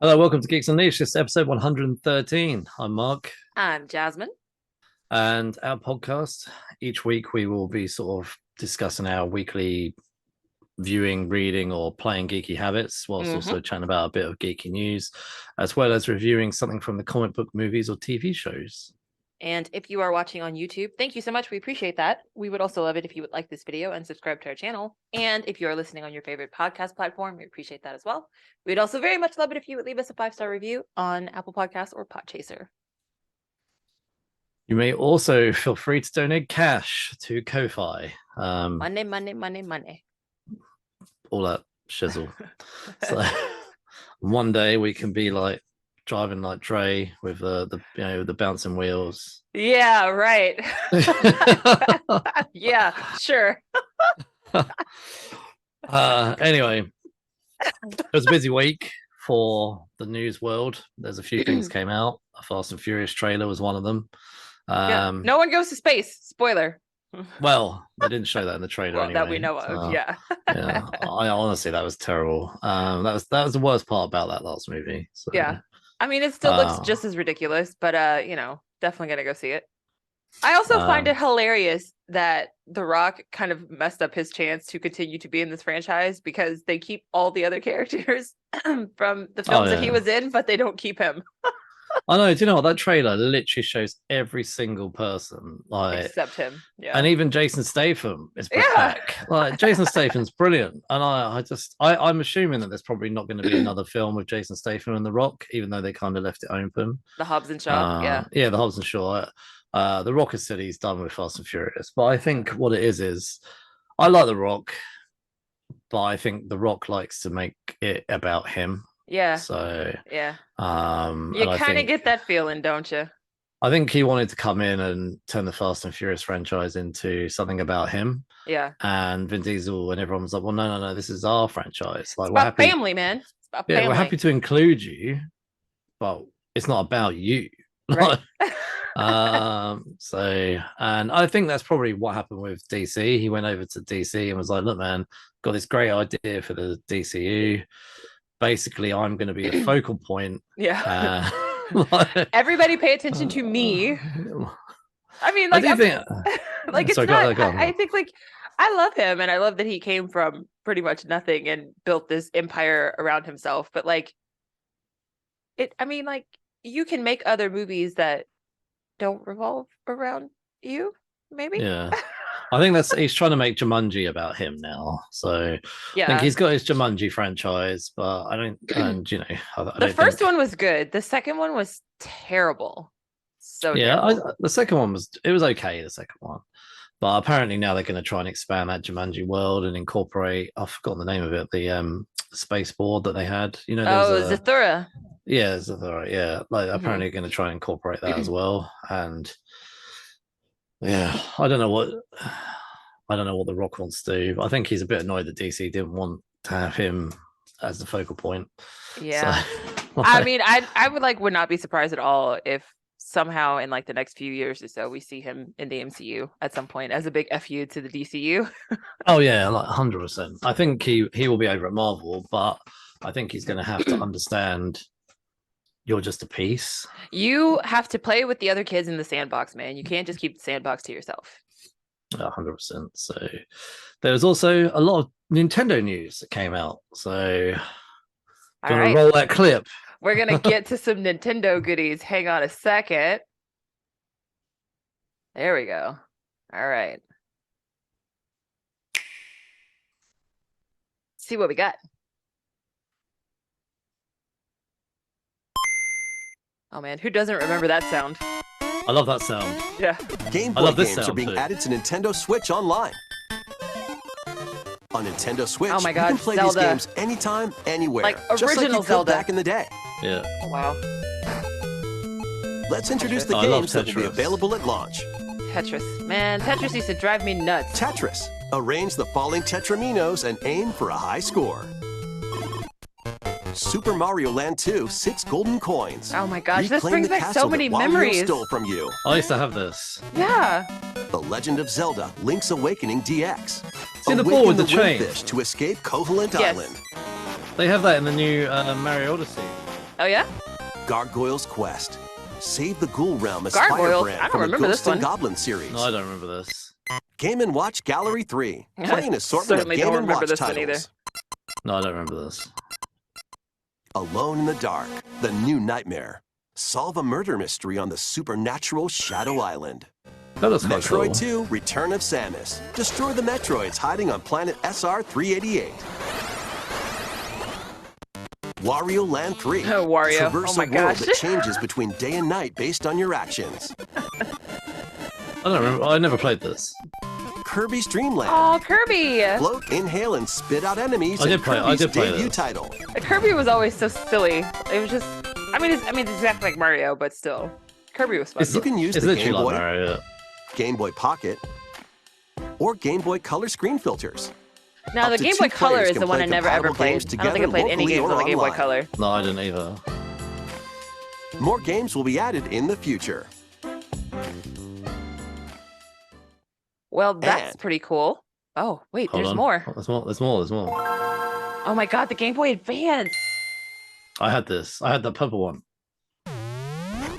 Hello, welcome to Geeks Unleashed. This is episode 113. I'm Mark, I'm Jasmine. and our podcast. Each week, we will be sort of discussing our weekly viewing, reading, or playing geeky habits, whilst also chatting about a bit of geeky news, as well as reviewing something from the comic book movies or TV shows. And if you are watching on YouTube, thank you so much. We appreciate that. We would also love it if you would like this video and subscribe to our channel. And if you are listening on your favorite podcast platform, we appreciate that as well. We'd also very much love it if you would leave us a 5-star review on Apple Podcasts or Podchaser. You may also feel free to donate cash to Ko-Fi. Money. All that shizzle. So one day we can be like driving like Dre with the bouncing wheels. Yeah, right. Yeah, sure. Anyway, it was a busy week for the news world. There's a few things came out. A Fast and Furious trailer was one of them. No one goes to space. Spoiler. Well, they didn't show that in the trailer anyway. That we know of. Yeah. I honestly, that was terrible. That was the worst part about that last movie. So. Yeah. I mean, it still looks just as ridiculous, but definitely gonna go see it. I also find it hilarious that The Rock kind of messed up his chance to continue to be in this franchise because they keep all the other characters from the films that he was in, but they don't keep him. I know. Do you know what? That trailer literally shows every single person, like except him. Yeah, and even Jason Statham is back. Like Jason Statham's brilliant, and I'm assuming that there's probably not going to be another film with Jason Statham and The Rock, even though they kind of left it open. The Hobbs and Shaw, the Hobbs and Shaw. The Rock has said he's done with Fast and Furious, but I think what it is I like The Rock, but I think The Rock likes to make it about him. Yeah. So yeah. You kind of get that feeling, don't you? I think he wanted to come in and turn the Fast and Furious franchise into something about him. Yeah. And Vin Diesel and everyone was like, "Well, no, this is our franchise. Like, it's about family, man. It's about family. We're happy to include you, but it's not about you." Right. And I think that's probably what happened with DC. He went over to DC and was like, "Look, man, got this great idea for the DCU. Basically, I'm going to be the focal point." Yeah. Everybody pay attention to me. I mean, like, I think like I love him and I love that he came from pretty much nothing and built this empire around himself. But like you can make other movies that don't revolve around you, maybe. Yeah. I think he's trying to make Jumanji about him now. So yeah, I think he's got his Jumanji franchise, but I don't, the first one was good. The second one was terrible. So yeah, the second one was okay. The second one, but apparently now they're going to try and expand that Jumanji world and incorporate. I've forgotten the name of it. The space board that they had. Zathura. Yeah, Zathura. Yeah, like apparently going to try and incorporate that as well. And yeah, I don't know what The Rock wants to do. I think he's a bit annoyed that DC didn't want to have him as the focal point. Yeah. So, I mean, I would not be surprised at all if somehow in like the next few years or so we see him in the MCU at some point as a big FU to the DCU. Oh yeah, like 100%. I think he will be over at Marvel, but I think he's going to have to understand you're just a piece. You have to play with the other kids in the sandbox, man. You can't just keep the sandbox to yourself. 100%. So there was also a lot of Nintendo news that came out. So gonna roll that clip. We're gonna get to some Nintendo goodies. Hang on a second. There we go. All right. Let's see what we got. Oh man, who doesn't remember that sound? I love that sound. Yeah. Game Boy games are being added to Nintendo Switch Online. On Nintendo Switch, oh my God, you can play Zelda. These games anytime, anywhere. Like just original like you Zelda. could back in the day. Yeah. Oh, wow. Let's introduce the games that will be available at launch. Tetris. Man, Tetris used to drive me nuts. Tetris. Arrange the falling Tetraminos and aim for a high score. Super Mario Land 2, 6 golden coins. Oh my gosh, this brings back so many memories. Stole from you. I used to have this. Yeah. The Legend of Zelda, Link's Awakening DX. See the ball with the chain to escape Koholint Island. They have that in the new Mario Odyssey. Oh yeah. Gargoyle's Quest. Save the Ghoul Realm as Gargoyles? Firebrand I don't from the remember this Ghosts and one. Goblins series. No, I don't remember this. Game & Watch Gallery 3. Play an assortment of Certainly Game don't & remember Watch this one either. titles. No, I don't remember this. Alone in the Dark. The New Nightmare. Solve a murder mystery on the supernatural Shadow Island. That was quite Metroid cool. 2, Return of Samus. Destroy the Metroids hiding on planet SR-388. Wario Land 3. Oh, Wario. Traverse Oh my a world gosh. that changes between day and night based on your actions. I don't remember. I never played this. Kirby's Dream Land. Oh, Kirby. Float, inhale, and spit out enemies I in did play Kirby's debut this. title. Kirby was always so silly. It was just. It's exactly like Mario, but still, Kirby was fun. You can use It's the literally Game Boy, like Mario. Game Boy Pocket, or Game Boy Color screen filters. Now, Up the to Game two Boy Color players is the can one play I never ever compatible played. games I don't think I together played any locally games or on the Game Boy online. Color. No, I didn't either. More games will be added in the future. Well, that's And- pretty cool. Oh, wait, Hold there's on. more. Oh, there's more. There's more. There's more. Oh my god, the Game Boy Advance. I had this. I had the purple one.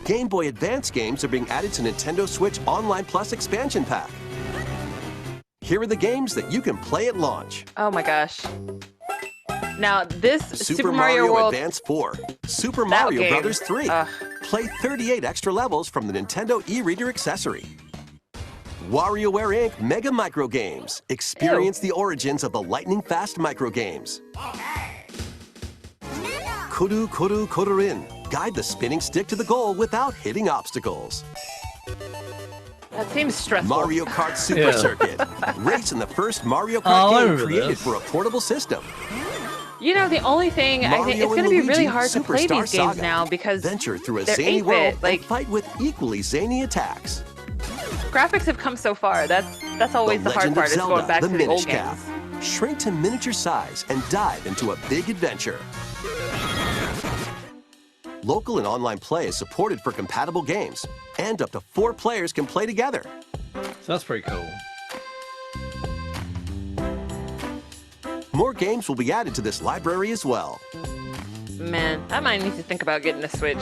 Game Boy Advance games are being added to Nintendo Switch Online Plus expansion pack. Here are the games that you can play at launch. Oh my gosh. Now, this Super Mario World. Advance 4, Super That Mario game. Brothers 3. Ugh. Play 38 extra levels from the Nintendo e-reader accessory. WarioWare Inc. Mega Micro Games. Experience the origins of the lightning-fast micro games. Kuru Kuru Kururin. Guide the spinning stick to the goal without hitting obstacles. That seems stressful. Mario Kart Super Yeah. Circuit. Race in the first Mario Oh, I Kart game remember created this. for a portable system. You know, the only thing I think Mario it's going to and be really Luigi hard to play Superstar these games Saga. now because Venture through a they're zany 8-bit. world Like, and fight with equally zany attacks. graphics have come so far. That's always the hard Legend part, of is Zelda, going back the to the old Minish Cap. games. Shrink to miniature size and dive into a big adventure. Local and online play is supported for compatible games, and up to 4 players can play together. So that's pretty cool. More games will be added to this library as well. Man, I might need to think about getting a Switch.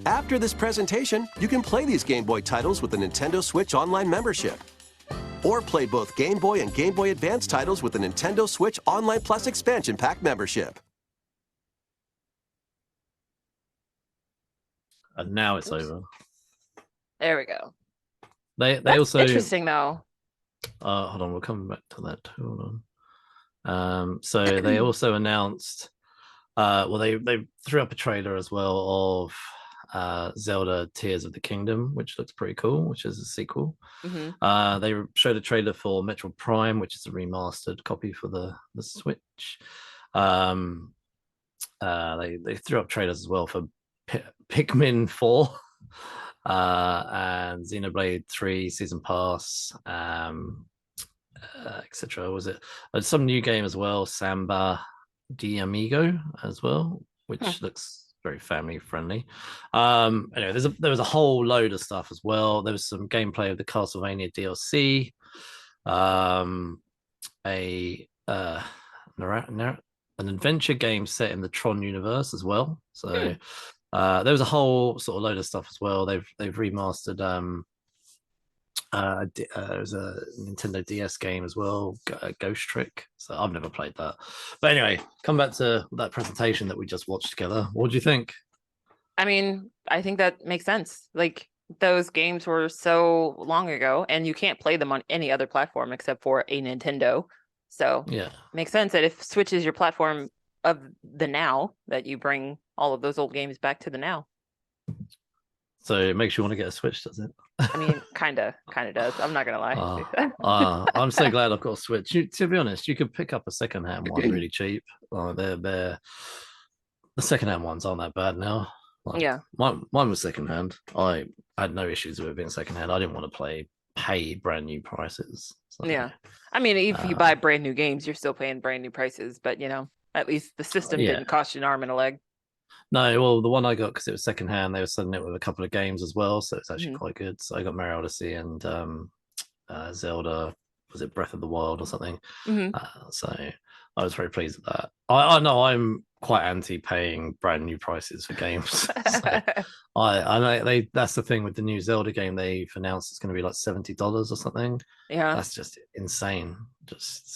After this presentation, you can play these Game Boy titles with the Nintendo Switch Online membership. Or play both Game Boy and Game Boy Advance titles with the Nintendo Switch Online Plus expansion pack membership. And now it's Oops. over. There we go. They That's also interesting though. hold on, we'll come back to that too. Hold on. So they also announced they threw up a trailer as well of Zelda Tears of the Kingdom, which looks pretty cool, which is a sequel. Mm-hmm. They showed a trailer for Metroid Prime, which is a remastered copy for the Switch. They threw up trailers as well for Pikmin 4 and Xenoblade 3 Season Pass, etc. Was it some new game as well, Samba de Amigo as well, which looks very family friendly. Anyway, there was a whole load of stuff as well. There was some gameplay of the Castlevania DLC, an adventure game set in the Tron universe as well. So there was a whole sort of load of stuff as well. They've remastered there's a Nintendo DS game as well, Ghost Trick. So I've never played that. But anyway, come back to that presentation that we just watched together. What do you think? I mean, I think that makes sense. Like, those games were so long ago, and you can't play them on any other platform except for a Nintendo. So Yeah, makes sense that if Switch is your platform of the now, that you bring all of those old games back to the now. so it makes you want to get a Switch, does it? I mean, kind of does. I'm not gonna lie. I'm so glad I've got a Switch. To be honest, you could pick up a secondhand one really cheap. They're the secondhand ones aren't that bad now. Yeah, mine was secondhand. I had no issues with it being secondhand. I didn't want to pay brand new prices. So, yeah. I mean, if you buy brand new games, you're still paying brand new prices. But at least the system didn't cost you an arm and a leg. No, well, the one I got because it was secondhand, they were selling it with a couple of games as well, so it's actually quite good. So I got Mario Odyssey and Zelda was it Breath of the Wild or something. Mm-hmm. So I was very pleased with that. I know I'm quite anti paying brand new prices for games. So I know that's the thing with the new Zelda game. They've announced it's going to be like $70 or something. Yeah, that's just insane.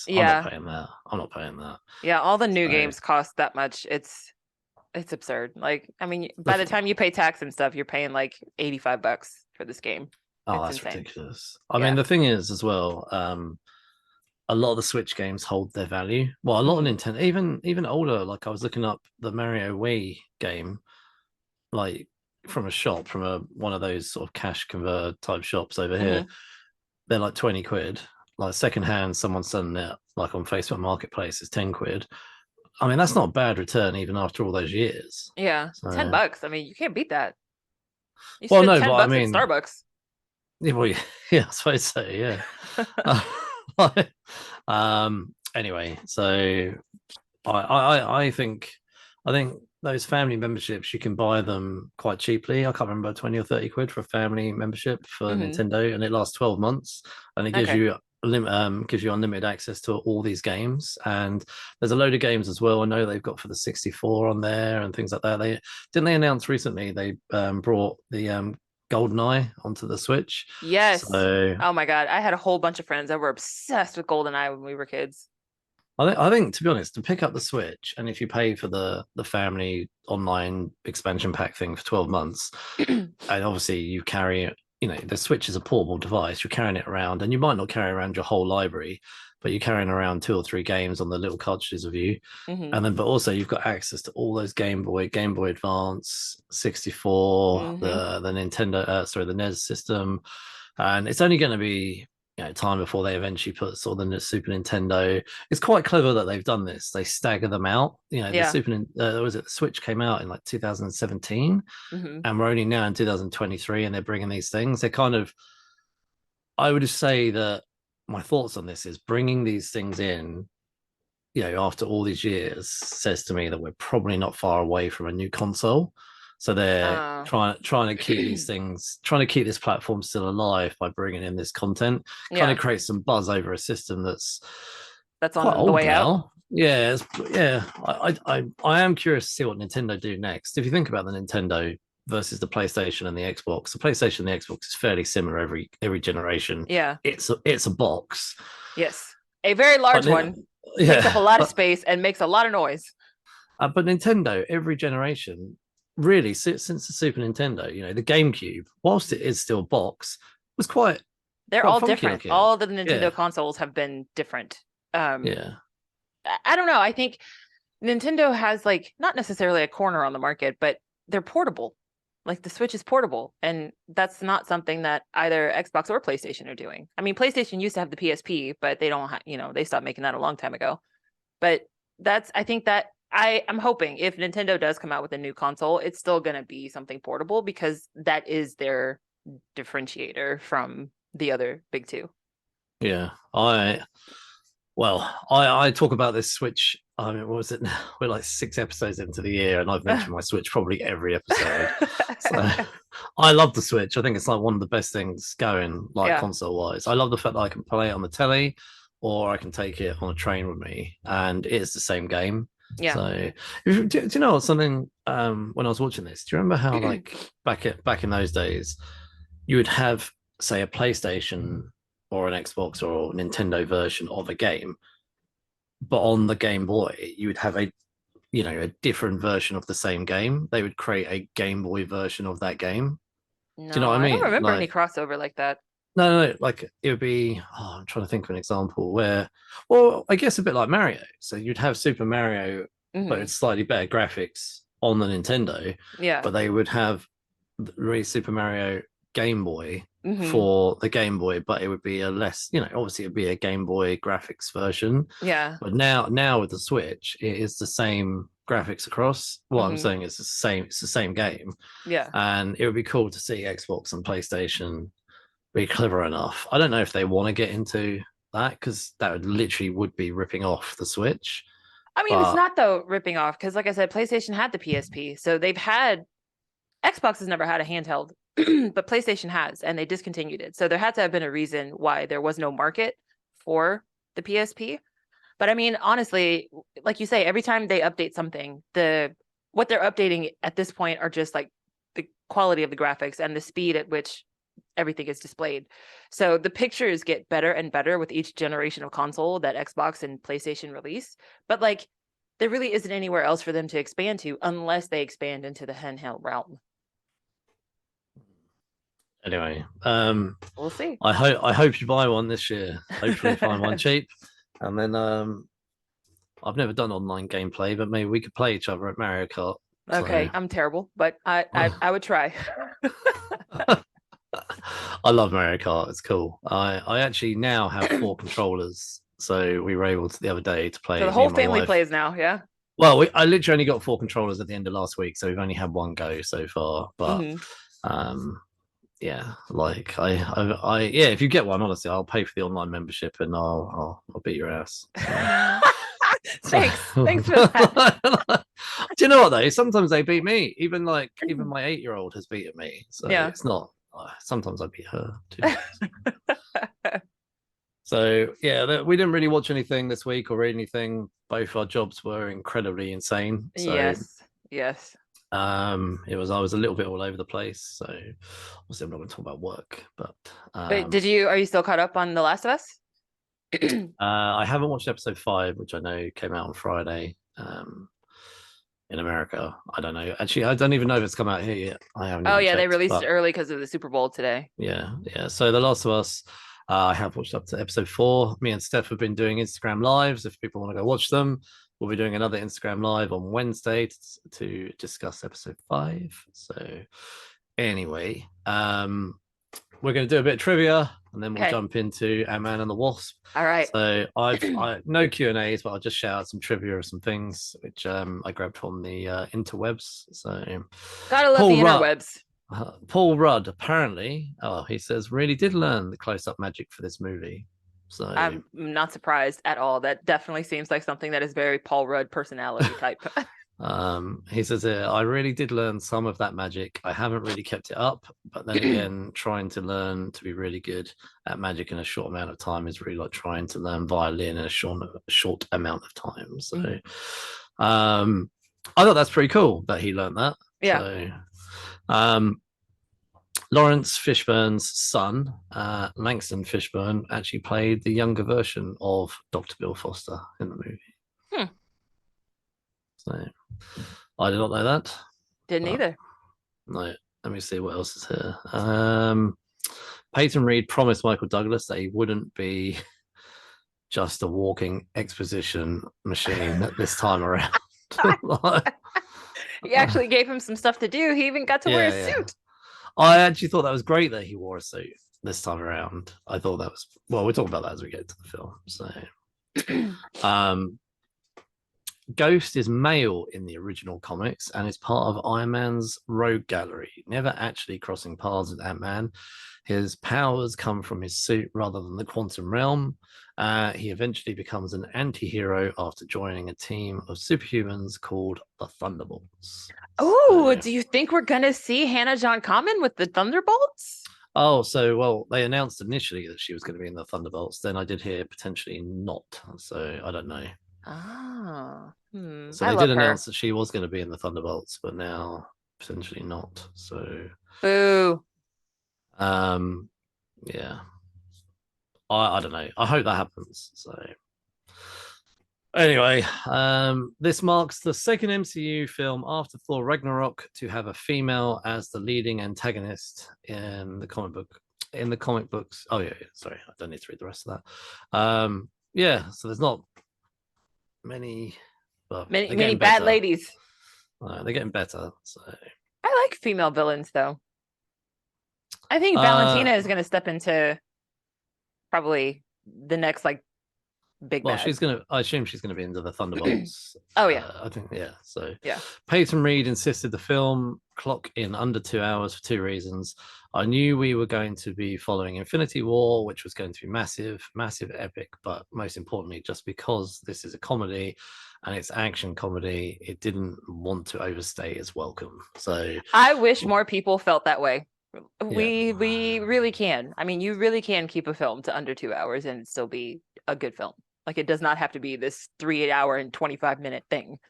yeah, I'm not paying that. yeah. All the new So, games cost that much. It's absurd. Like, I mean, by the time you pay tax and stuff, you're paying like $85 for this game. oh, It's that's insane. ridiculous. I mean, the thing is as well, a lot of the Switch games hold their value. Well, a lot of Nintendo, even older. Like I was looking up the Mario Wii game, like from a shop, from one of those sort of cash converter type shops over here. They're like 20 quid. Like secondhand, someone selling it like on Facebook Marketplace is 10 quid. I mean, that's not a bad return even after all those years. Yeah, so, $10. I mean, you can't beat that. You well, spend no, $10 but I mean, at Starbucks. Yeah, well, yeah, I suppose so. Yeah. Anyway, so I think those family memberships, you can buy them quite cheaply. I can't remember, 20 or 30 quid for a family membership for Nintendo, and it lasts 12 months, and it gives you unlimited access to all these games. And there's a load of games as well. I know they've got for the 64 on there and things like that. They announced recently they brought the GoldenEye onto the Switch. Yes. So, oh my God, I had a whole bunch of friends that were obsessed with GoldenEye when we were kids. I think, to be honest, to pick up the Switch, and if you pay for the family online expansion pack thing for 12 months, and obviously you carry it, the Switch is a portable device, you're carrying it around, and you might not carry around your whole library, but you're carrying around 2 or 3 games on the little cartridges of you. And then, but also you've got access to all those Game Boy Advance, 64, the Nintendo, the NES system. And it's only going to be time before they eventually put sort of the Super Nintendo. It's quite clever that they've done this. They stagger them out. The Switch came out in like 2017, and we're only now in 2023, and they're bringing these things. They're kind of, I would say that my thoughts on this is bringing these things in, after all these years, says to me that we're probably not far away from a new console. So they're trying to keep these things, trying to keep this platform still alive by bringing in this content, kind of create some buzz over a system that's on the way now. out. Yeah, I am curious to see what Nintendo do next. If you think about the Nintendo versus the PlayStation and the Xbox, the PlayStation and the Xbox is fairly similar every generation. Yeah, it's a box. Yes, a very large one. Takes up a lot of space and makes a lot of noise. But Nintendo, every generation, really, since the Super Nintendo, the GameCube, whilst it is still box, was quite. They're quite all funky different. looking. All the Nintendo consoles have been different. Yeah. I don't know. I think Nintendo has not necessarily a corner on the market, but they're portable. Like the Switch is portable, and that's not something that either Xbox or PlayStation are doing. I mean, PlayStation used to have the PSP, but they don't, they stopped making that a long time ago. But I think that I'm hoping if Nintendo does come out with a new console, it's still going to be something portable, because that is their differentiator from the other big two. Yeah. I talk about this Switch. I mean, what was it now? We're like 6 episodes into the year, and I've mentioned my Switch probably every episode. So I love the Switch. I think it's like one of the best things going, console-wise. I love the fact that I can play it on the telly, or I can take it on a train with me, and it's the same game. Yeah. So, do you know something? When I was watching this, do you remember how back in those days, you would have, say, a PlayStation or an Xbox or Nintendo version of a game, but on the Game Boy, you would have a different version of the same game. They would create a Game Boy version of that game. No, do you know what I mean? I don't remember any crossover like that. No, like it would be, I'm trying to think of an example where, well, I guess a bit like Mario. So you'd have Super Mario, but it's slightly better graphics on the Nintendo. Yeah. But they would have really Super Mario Game Boy for the Game Boy, but it would be a less, obviously it'd be a Game Boy graphics version. Yeah. But now with the Switch, it is the same graphics across. What I'm saying is it's the same game. Yeah. And it would be cool to see Xbox and PlayStation be clever enough. I don't know if they want to get into that, because that would be ripping off the Switch. I mean, it's not though ripping off, because like I said, PlayStation had the PSP, so Xbox has never had a handheld, but PlayStation has, and they discontinued it. So there had to have been a reason why there was no market for the PSP. But I mean, honestly, like you say, every time they update something, what they're updating at this point are just like the quality of the graphics and the speed at which everything is displayed. So the pictures get better and better with each generation of console that Xbox and PlayStation release. But like, there really isn't anywhere else for them to expand to unless they expand into the handheld realm. Anyway, we'll see. I hope you buy one this year. Hopefully find one cheap. And then I've never done online gameplay, but maybe we could play each other at Mario Kart. Okay, so. I'm terrible, but I would try. I love Mario Kart. It's cool. I actually now have 4 controllers, so we were able to the other day to play. So the whole family plays now, yeah. Well, I literally only got 4 controllers at the end of last week, so we've only had one go so far. But yeah, like I yeah, if you get one, honestly, I'll pay for the online membership and I'll beat your ass. Thanks for that. Do you know what though? Sometimes they beat me. Even my 8-year-old has beaten me. So yeah, it's not. Sometimes I beat her too. So yeah, we didn't really watch anything this week or read anything. Both our jobs were incredibly insane. So, yes. I was a little bit all over the place. So obviously I'm not going to talk about work. But are you still caught up on The Last of Us? I haven't watched episode 5, which I know came out on Friday. In America, I don't know. Actually, I don't even know if it's come out here yet. I haven't. Oh yeah, they released it early because of the Super Bowl today. Yeah. So The Last of Us, I have watched up to episode 4. Me and Steph have been doing Instagram lives. If people want to go watch them, we'll be doing another Instagram live on Wednesday to discuss episode 5. So anyway, we're going to do a bit of trivia and then we'll jump into Ant-Man and the Wasp. All right. So I no Q&As, but I'll just shout out some trivia of some things which I grabbed from the interwebs. So gotta love the interwebs. Paul Rudd apparently, he says, really did learn the close-up magic for this movie. So I'm not surprised at all. That definitely seems like something that is very Paul Rudd personality type. He says, I really did learn some of that magic. I haven't really kept it up, but then again, trying to learn to be really good at magic in a short amount of time is really like trying to learn violin in a short amount of time. So I thought that's pretty cool that he learned that. Yeah. So, Lawrence Fishburne's son, Langston Fishburne, actually played the younger version of Dr. Bill Foster in the movie. So I did not know that. Didn't either. No. Let me see what else is here. Peyton Reed promised Michael Douglas that he wouldn't be just a walking exposition machine this time around. He actually gave him some stuff to do. He even got to wear a suit. I actually thought that was great that he wore a suit this time around. I thought that was, well, we'll talk about that as we get to the film. So Ghost is male in the original comics and is part of Iron Man's rogue gallery, never actually crossing paths with Ant-Man. His powers come from his suit rather than the quantum realm. He eventually becomes an anti-hero after joining a team of superhumans called the Thunderbolts. Oh, do you think we're going to see Hannah John Kamen with the Thunderbolts? Oh, so, well, they announced initially that she was going to be in the Thunderbolts. Then I did hear potentially not. So I don't know. So they did announce that she was going to be in the Thunderbolts, but now potentially not. So boo. Yeah. I don't know. I hope that happens. So anyway, this marks the second MCU film after Thor Ragnarok to have a female as the leading antagonist in the comic books. Oh yeah, sorry, I don't need to read the rest of that. Yeah, so there's not many bad ladies. They're getting better. So I like female villains though. I think Valentina is going to step into probably the next big bad. I assume she's gonna be into the Thunderbolts. Oh yeah. I think so yeah. Peyton Reed insisted the film clock in under 2 hours for 2 reasons. I knew we were going to be following Infinity War, which was going to be massive epic, but most importantly, just because this is a comedy and it's action comedy, it didn't want to overstay its welcome. So I wish more people felt that way. We really can. I mean, you really can keep a film to under 2 hours and still be a good film. Like, it does not have to be this 3 hour and 25-minute thing.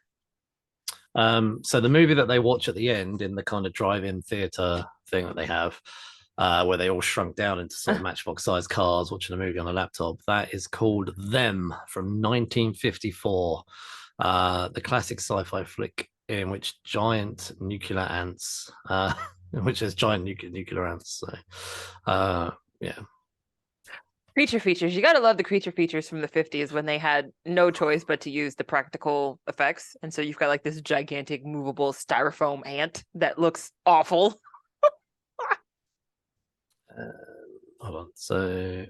So the movie that they watch at the end in the kind of drive-in theater thing that they have, where they all shrunk down into sort of matchbox-sized cars watching a movie on a laptop, that is called Them from 1954, the classic sci-fi flick in which giant nuclear ants, which is giant nuclear ants. So, yeah. Creature features. You gotta love the creature features from the 50s when they had no choice but to use the practical effects. And so you've got like this gigantic movable styrofoam ant that looks awful. Hold on. So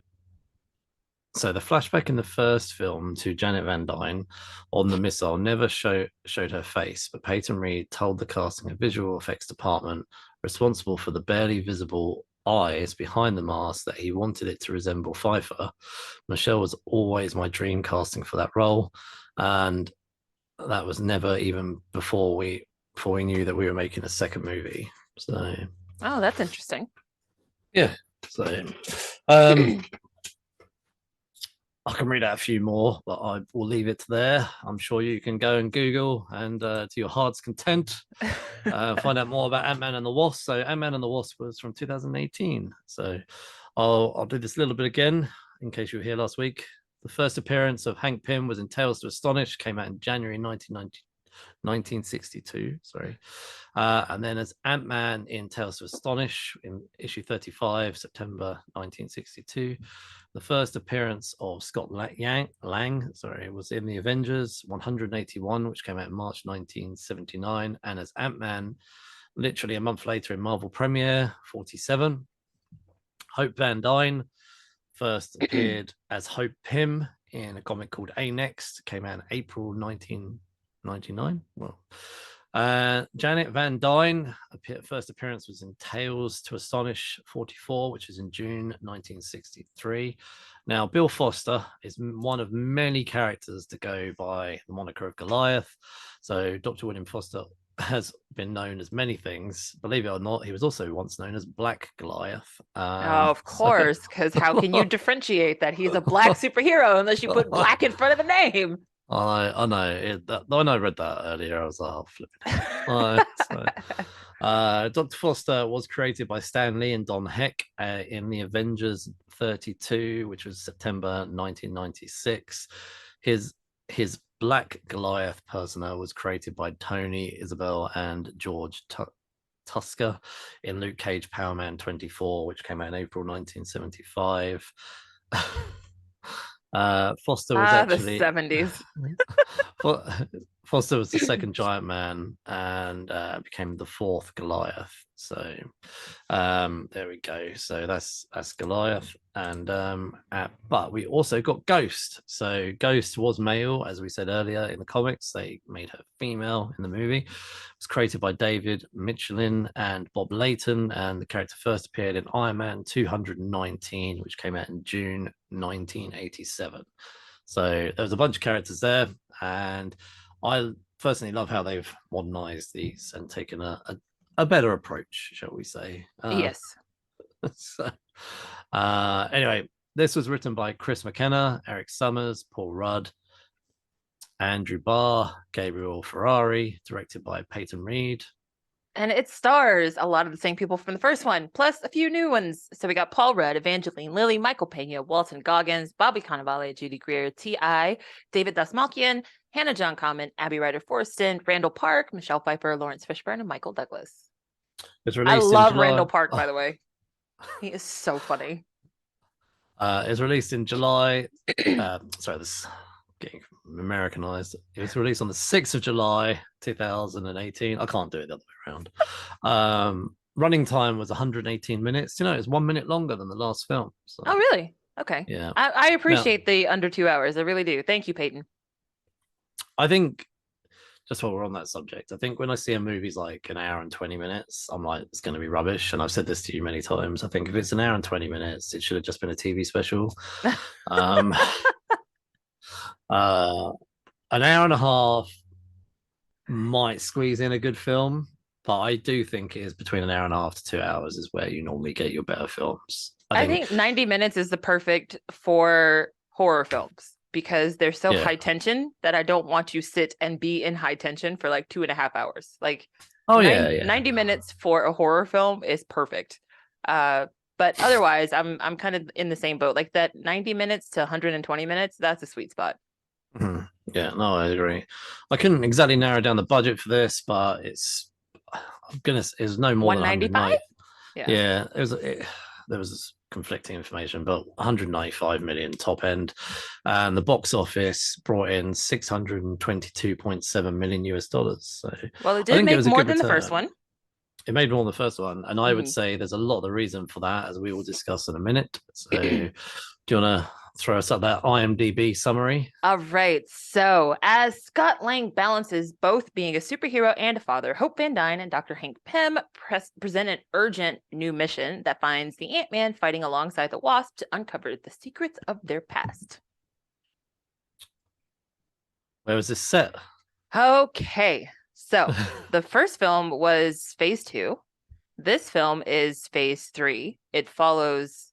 the flashback in the first film to Janet Van Dyne on the missile never showed her face, but Peyton Reed told the casting and visual effects department responsible for the barely visible eyes behind the mask that he wanted it to resemble Pfeiffer. Michelle was always my dream casting for that role, and that was never even before we knew that we were making a second movie. So, oh, that's interesting. Yeah. So, I can read out a few more, but I will leave it there. I'm sure you can go and Google and to your heart's content, find out more about Ant-Man and the Wasp. So Ant-Man and the Wasp was from 2018. So I'll do this a little bit again in case you were here last week. The first appearance of Hank Pym was in Tales to Astonish, came out in January 1962. And then as Ant-Man in Tales to Astonish in issue 35, September 1962. The first appearance of Scott Lang was in The Avengers 181, which came out in March 1979, and as Ant-Man literally a month later in Marvel Premiere 47. Hope Van Dyne first appeared as Hope Pym in a comic called A-Next, came out in April 1999. Janet Van Dyne, first appearance was in Tales to Astonish 44, which is in June 1963. Now, Bill Foster is one of many characters to go by the moniker of Goliath. So Dr. William Foster has been known as many things. Believe it or not, he was also once known as Black Goliath. Of course, because how can you differentiate that he's a black superhero unless you put black in front of the name? I know. When I read that earlier, I was like, oh, flipping it. Dr. Foster was created by Stan Lee and Don Heck in The Avengers 32, which was September 1996. His Black Goliath persona was created by Tony Isabel and George Tusker in Luke Cage Power Man 24, which came out in April 1975. Foster was actually the 70s. Foster was the second Giant Man and became the fourth Goliath. So there we go. So that's Goliath, and but we also got Ghost. So Ghost was male, as we said earlier in the comics. They made her female in the movie. It was created by David Michelin and Bob Layton, and the character first appeared in Iron Man 219, which came out in June 1987. So there was a bunch of characters there, and I personally love how they've modernized these and taken a better approach, shall we say. Yes. So, anyway, this was written by Chris McKenna, Eric Summers, Paul Rudd, Andrew Barr, Gabriel Ferrari, directed by Peyton Reed. And it stars a lot of the same people from the first one, plus a few new ones. So we got Paul Rudd, Evangeline Lilly, Michael Pena, Walton Goggins, Bobby Cannavale, Judy Greer, T.I., David Dasmalkian, Hannah John Common, Abby Ryder Forston, Randall Park, Michelle Pfeiffer, Lawrence Fishburne, and Michael Douglas. I love Randall Park, by the way. He is so funny. It's released in July. Sorry, this is getting Americanized. It was released on the 6th of July, 2018. I can't do it the other way around. Running time was 118 minutes. You know, it's 1 minute longer than the last film. So. Oh, really? Okay. Yeah. I appreciate the under 2 hours. I really do. Thank you, Peyton. I think, just while we're on that subject, I think when I see a movie's like an hour and 20 minutes, I'm like, it's going to be rubbish. And I've said this to you many times. I think if it's an hour and 20 minutes, it should have just been a TV special. An hour and a half might squeeze in a good film, but I do think it is between an hour and a half to 2 hours is where you normally get your better films. I think 90 minutes is the perfect for horror films because they're so Yeah. high tension that I don't want to sit and be in high tension for like 2.5 hours. Like, 90 minutes for a horror film is perfect. But otherwise, I'm kind of in the same boat. Like that 90 minutes to 120 minutes, that's a sweet spot. Mm-hmm. Yeah, no, I agree. I couldn't exactly narrow down the budget for this, but it's no more than 195. Yeah, there was conflicting information, but 195 million top end, and the box office brought in 622.7 million US dollars. So, well, it did make more than the first one. It made more than the first one, and I would say there's a lot of the reason for that, as we will discuss in a minute. So, do you want to throw us up that IMDb summary? All right. So, as Scott Lang balances both being a superhero and a father, Hope Van Dyne and Dr. Hank Pym present an urgent new mission that finds the Ant-Man fighting alongside the Wasp to uncover the secrets of their past. Where was this set? Okay. So, the first film was Phase 2. This film is Phase 3. It follows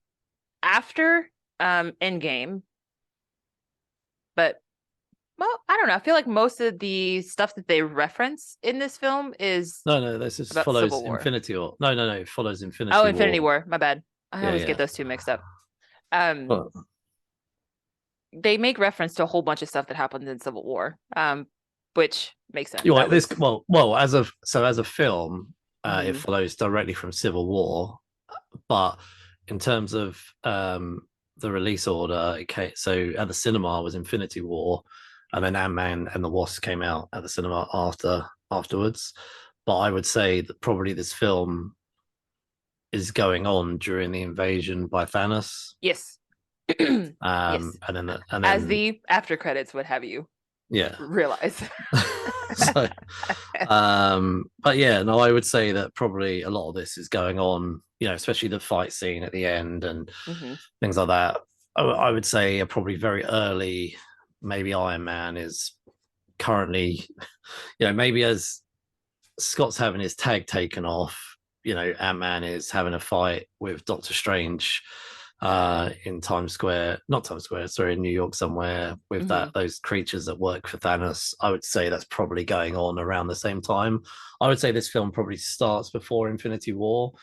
after Endgame. But, well, I don't know. I feel like most of the stuff that they reference in this film is No, this is follows Infinity War. No, it follows Infinity War. Oh, Infinity War. My bad. I always get those two mixed up. They make reference to a whole bunch of stuff that happened in Civil War, which makes sense. Well, as a film, it follows directly from Civil War, but in terms of the release order, so at the cinema was Infinity War, and then Ant-Man and the Wasp came out at the cinema afterwards. But I would say that probably this film is going on during the invasion by Thanos. Yes. Yes. And then as the after credits would have you realize. So, but yeah, no, I would say that probably a lot of this is going on, especially the fight scene at the end and things like that. I would say probably very early, maybe Iron Man is currently, maybe as Scott's having his tag taken off, Ant-Man is having a fight with Doctor Strange in in New York somewhere with those creatures that work for Thanos. I would say that's probably going on around the same time. I would say this film probably starts before Infinity War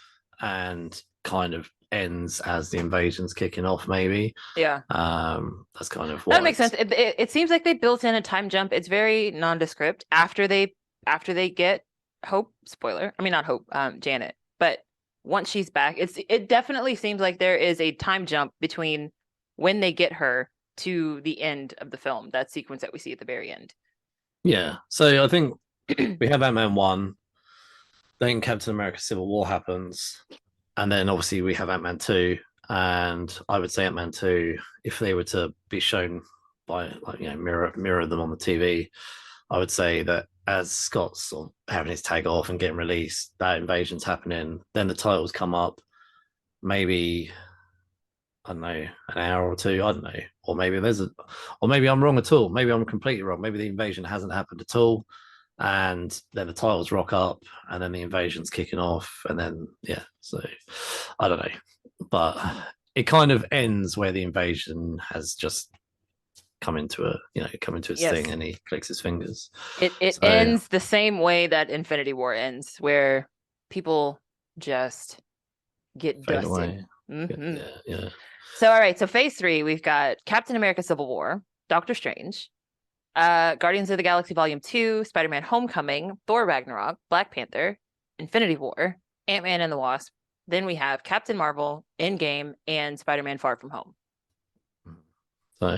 and kind of ends as the invasion's kicking off, maybe. Yeah. That's kind of what that makes sense. It seems like they built in a time jump. It's very nondescript after they get Hope, spoiler. I mean, not Hope, Janet, but once she's back, it definitely seems like there is a time jump between when they get her to the end of the film, that sequence that we see at the very end. Yeah. So I think we have Ant-Man 1, then Captain America Civil War happens, and then obviously we have Ant-Man 2, and I would say Ant-Man 2, if they were to be shown by mirror them on the TV, I would say that as Scott's sort of having his tag off and getting released, that invasion's happening, then the titles come up, maybe, I don't know, an hour or two, I don't know, or maybe maybe I'm wrong at all, maybe I'm completely wrong, maybe the invasion hasn't happened at all, and then the titles rock up, and then the invasion's kicking off, and then so I don't know, but it kind of ends where the invasion has just come into its thing, and he clicks his fingers. It ends the same way that Infinity War ends, where people just get dusted. Yeah. So all right, so Phase 3, we've got Captain America Civil War, Doctor Strange, Guardians of the Galaxy Volume 2, Spider-Man Homecoming, Thor Ragnarok, Black Panther, Infinity War, Ant-Man and the Wasp. Then we have Captain Marvel, Endgame, and Spider-Man Far From Home.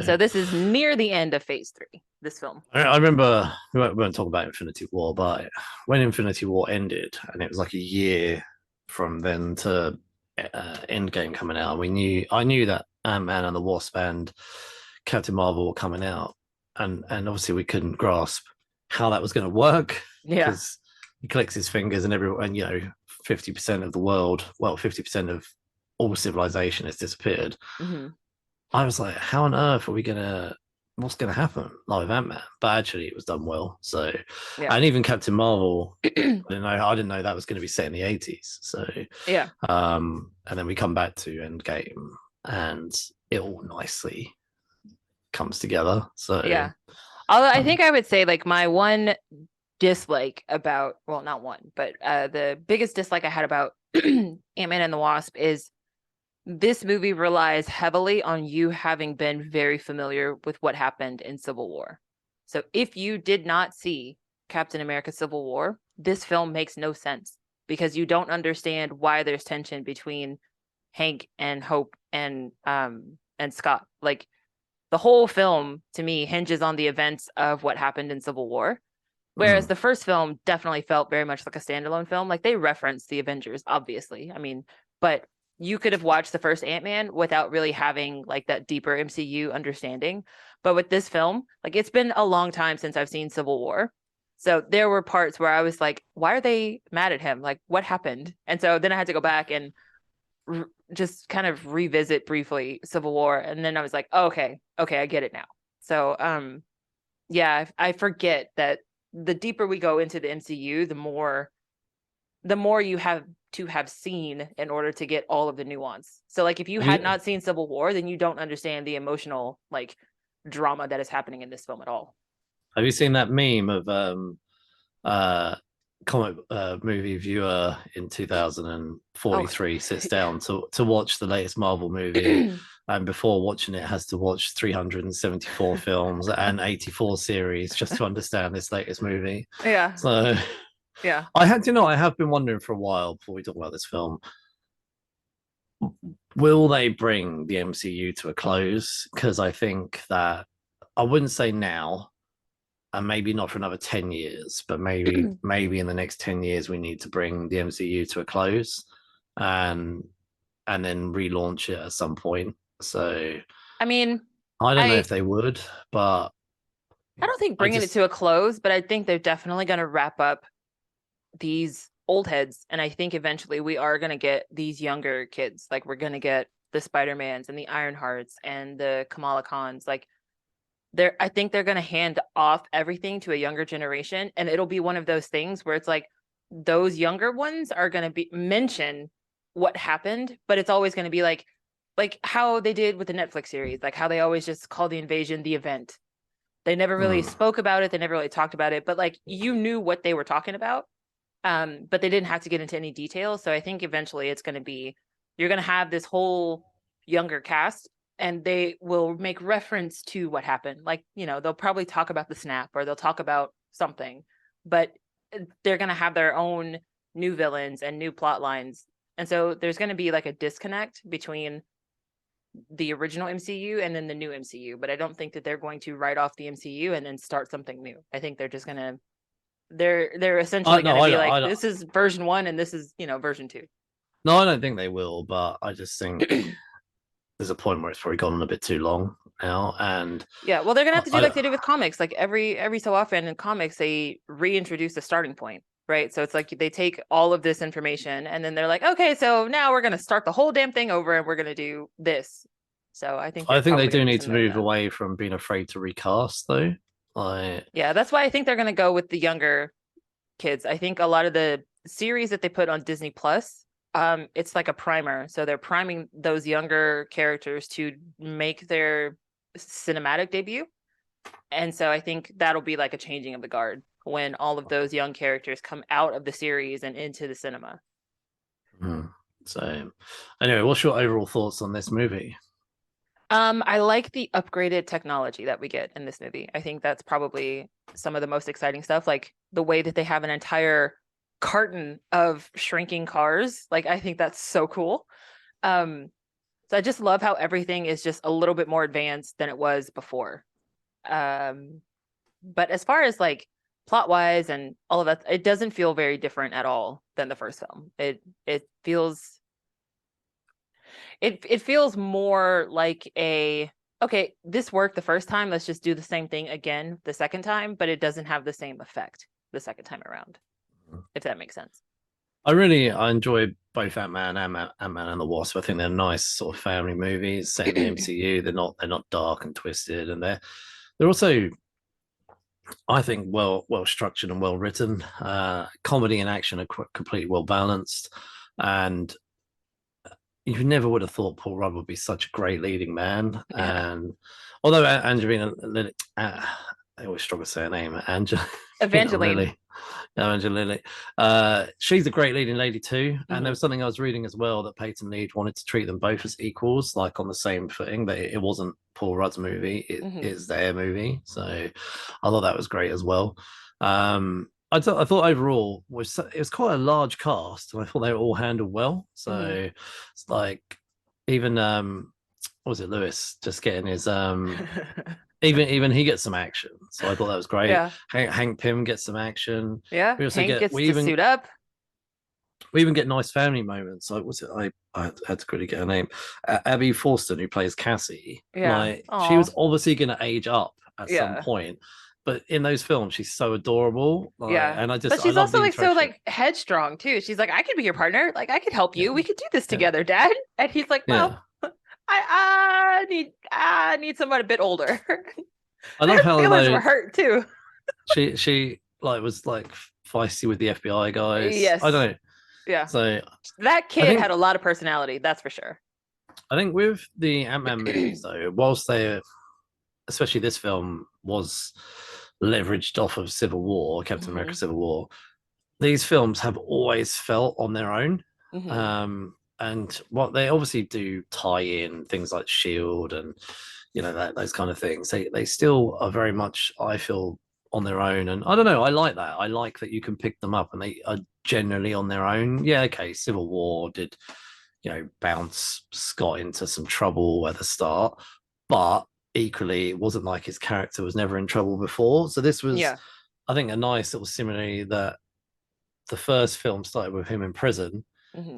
So this is near the end of Phase 3, this film. I remember, we won't talk about Infinity War, but when Infinity War ended, and it was like a year from then to Endgame coming out, I knew that Ant-Man and the Wasp and Captain Marvel were coming out, and obviously we couldn't grasp how that was going to work. Yeah. Because he clicks his fingers and 50% of the world, 50% of all civilization has disappeared. I was like, how on earth what's going to happen with Ant-Man? But actually it was done well. So, and even Captain Marvel, I didn't know that was going to be set in the 80s. So, and then we come back to Endgame and it all nicely comes together. So yeah. Although I think I would say like my one dislike about, well, not one, but the biggest dislike I had about Ant-Man and the Wasp is this movie relies heavily on you having been very familiar with what happened in Civil War. So if you did not see Captain America Civil War, this film makes no sense because you don't understand why there's tension between Hank and Hope and Scott. Like the whole film to me hinges on the events of what happened in Civil War. Whereas the first film definitely felt very much like a standalone film. Like they referenced the Avengers, obviously. I mean, but you could have watched the first Ant-Man without really having like that deeper MCU understanding. But with this film, like it's been a long time since I've seen Civil War. So there were parts where I was like, why are they mad at him? Like what happened? And so then I had to go back and just kind of revisit briefly Civil War. And then I was like, oh, okay, I get it now. So yeah, I forget that the deeper we go into the MCU, the more you have to have seen in order to get all of the nuance. So like if you had not seen Civil War, then you don't understand the emotional like drama that is happening in this film at all. Have you seen that meme of comic movie viewer in 2043 sits down to watch the latest Marvel movie and before watching it has to watch 374 films and 84 series just to understand this latest movie? Yeah. So yeah, I have been wondering for a while before we talk about this film, will they bring the MCU to a close? Because I think that I wouldn't say now, and maybe not for another 10 years, but maybe in the next 10 years we need to bring the MCU to a close and then relaunch it at some point. So I mean, I don't know if they would, but I don't think bringing it to a close, but I think they're definitely going to wrap up these old heads, and I think eventually we are going to get these younger kids. Like we're going to get the Spider-Mans and the Ironhearts and the Kamala Khans. Like I think they're going to hand off everything to a younger generation, and it'll be one of those things where it's like those younger ones are going to mention what happened, but it's always going to be like how they did with the Netflix series, like how they always just call the invasion the event. They never really spoke about it. They never really talked about it, but like you knew what they were talking about. But they didn't have to get into any details. So I think eventually it's going to be, you're going to have this whole younger cast and they will make reference to what happened. Like, you know, they'll probably talk about the snap or they'll talk about something, but they're going to have their own new villains and new plot lines. And so there's going to be like a disconnect between the original MCU and then the new MCU. But I don't think that they're going to write off the MCU and then start something new. I think they're just going to, they're essentially going to be like, this is version 1 and this is, you know, version 2. No, I don't think they will, but I just think there's a point where it's probably gone on a bit too long now. And yeah, well, they're gonna have to do like they do with comics. Like every so often in comics, they reintroduce a starting point, right? So it's like they take all of this information and then they're like, okay, so now we're gonna start the whole damn thing over and we're gonna do this. So I think they do need to move away from being afraid to recast, though. Yeah, that's why I think they're gonna go with the younger kids. I think a lot of the series that they put on Disney Plus, it's like a primer. So they're priming those younger characters to make their cinematic debut. And so I think that'll be like a changing of the guard when all of those young characters come out of the series and into the cinema. So anyway, what's your overall thoughts on this movie? I like the upgraded technology that we get in this movie. I think that's probably some of the most exciting stuff. Like the way that they have an entire carton of shrinking cars. Like, I think that's so cool. So I just love how everything is just a little bit more advanced than it was before. But as far as like plot wise and all of that, it doesn't feel very different at all than the first film. It feels more like okay, this worked the first time, let's just do the same thing again the second time, but it doesn't have the same effect the second time around, if that makes sense. I enjoy both Ant-Man and The Wasp. I think they're nice sort of family movies set in the MCU. They're not dark and twisted, and they're also, I think, well structured and well written. Comedy and action are completely well balanced, and you never would have thought Paul Rudd would be such a great leading man. Yeah. And although Angelina Lilly, I always struggle to say her name, Evangeline. Lilly. She's a great leading lady too. And there was something I was reading as well that Peyton Reed wanted to treat them both as equals, like on the same footing. That it wasn't Paul Rudd's movie; it is their movie. So I thought that was great as well. I thought overall it was quite a large cast, and I thought they were all handled well. So it's like even what was it, Lewis just getting his even he gets some action. So I thought that was great. Yeah. Hank Pym gets some action. Yeah. We also Hank gets to suit up. We even get nice family moments. Like, what's it? I had to quickly get her name. Abby Forston, who plays Cassie. Yeah. Like, she was obviously going to age up at some point. But in those films, she's so adorable. Like, and but she's also like so like headstrong too. She's like, I could be your partner. Like, I could help you. We could do this together, Dad. And he's like, well, I need someone a bit older. I love how feelings were hurt too. she like was like feisty with the FBI guys. Yes, I don't know. Yeah. So that kid had a lot of personality. That's for sure. I think with the Ant-Man movies, though, whilst they, especially this film, was leveraged off of Civil War, Captain America Civil War, these films have always felt on their own. And what they obviously do tie in things like Shield and those kind of things. They still are very much, I feel, on their own. And I don't know, I like that. I like that you can pick them up and they are generally on their own. Yeah, okay, Civil War did bounce Scott into some trouble at the start, but equally it wasn't like his character was never in trouble before. So this was I think a nice little simile that the first film started with him in prison.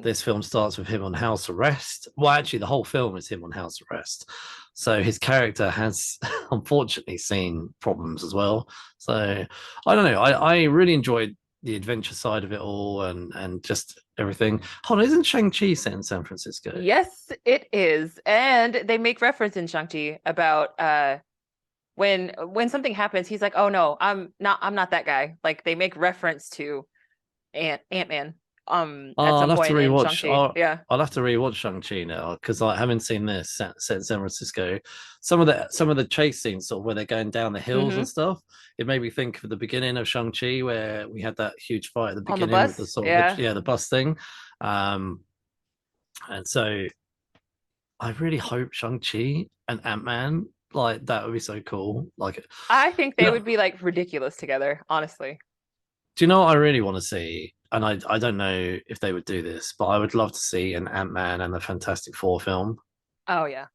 This film starts with him on house arrest. Well, actually the whole film is him on house arrest, so his character has unfortunately seen problems as well. So I don't know, I really enjoyed the adventure side of it all and just everything. Hold on, isn't Shang-Chi set in San Francisco? Yes, it is. And they make reference in Shang-Chi about when something happens, he's like, oh no, I'm not that guy. Like they make reference to Ant-Man at some point in Shang-Chi. I'll have to rewatch Shang-Chi now, because like having seen this set in San Francisco, some of the chase scenes sort of where they're going down the hills and stuff, it made me think of the beginning of Shang-Chi where we had that huge fight at the beginning with the sort of the bus thing. And so I really hope Shang-Chi and Ant-Man, like that would be so cool. Like I think they would be like ridiculous together, honestly. Do you know what I really want to see? And I don't know if they would do this, but I would love to see an Ant-Man and the Fantastic Four film. Oh yeah,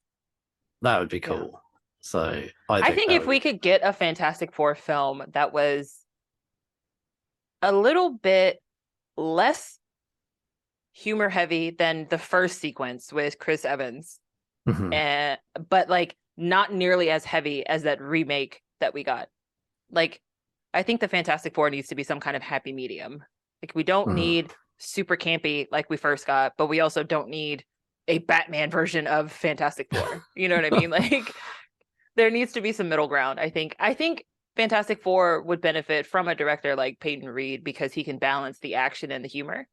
that would be cool. Yeah. So I think if we could get a Fantastic Four film that was a little bit less humor heavy than the first sequence with Chris Evans, but like not nearly as heavy as that remake that we got. Like I think the Fantastic Four needs to be some kind of happy medium. Like we don't need super campy like we first got, but we also don't need a Batman version of Fantastic Four. You know what I mean? Like there needs to be some middle ground. I think Fantastic Four would benefit from a director like Peyton Reed because he can balance the action and the humor.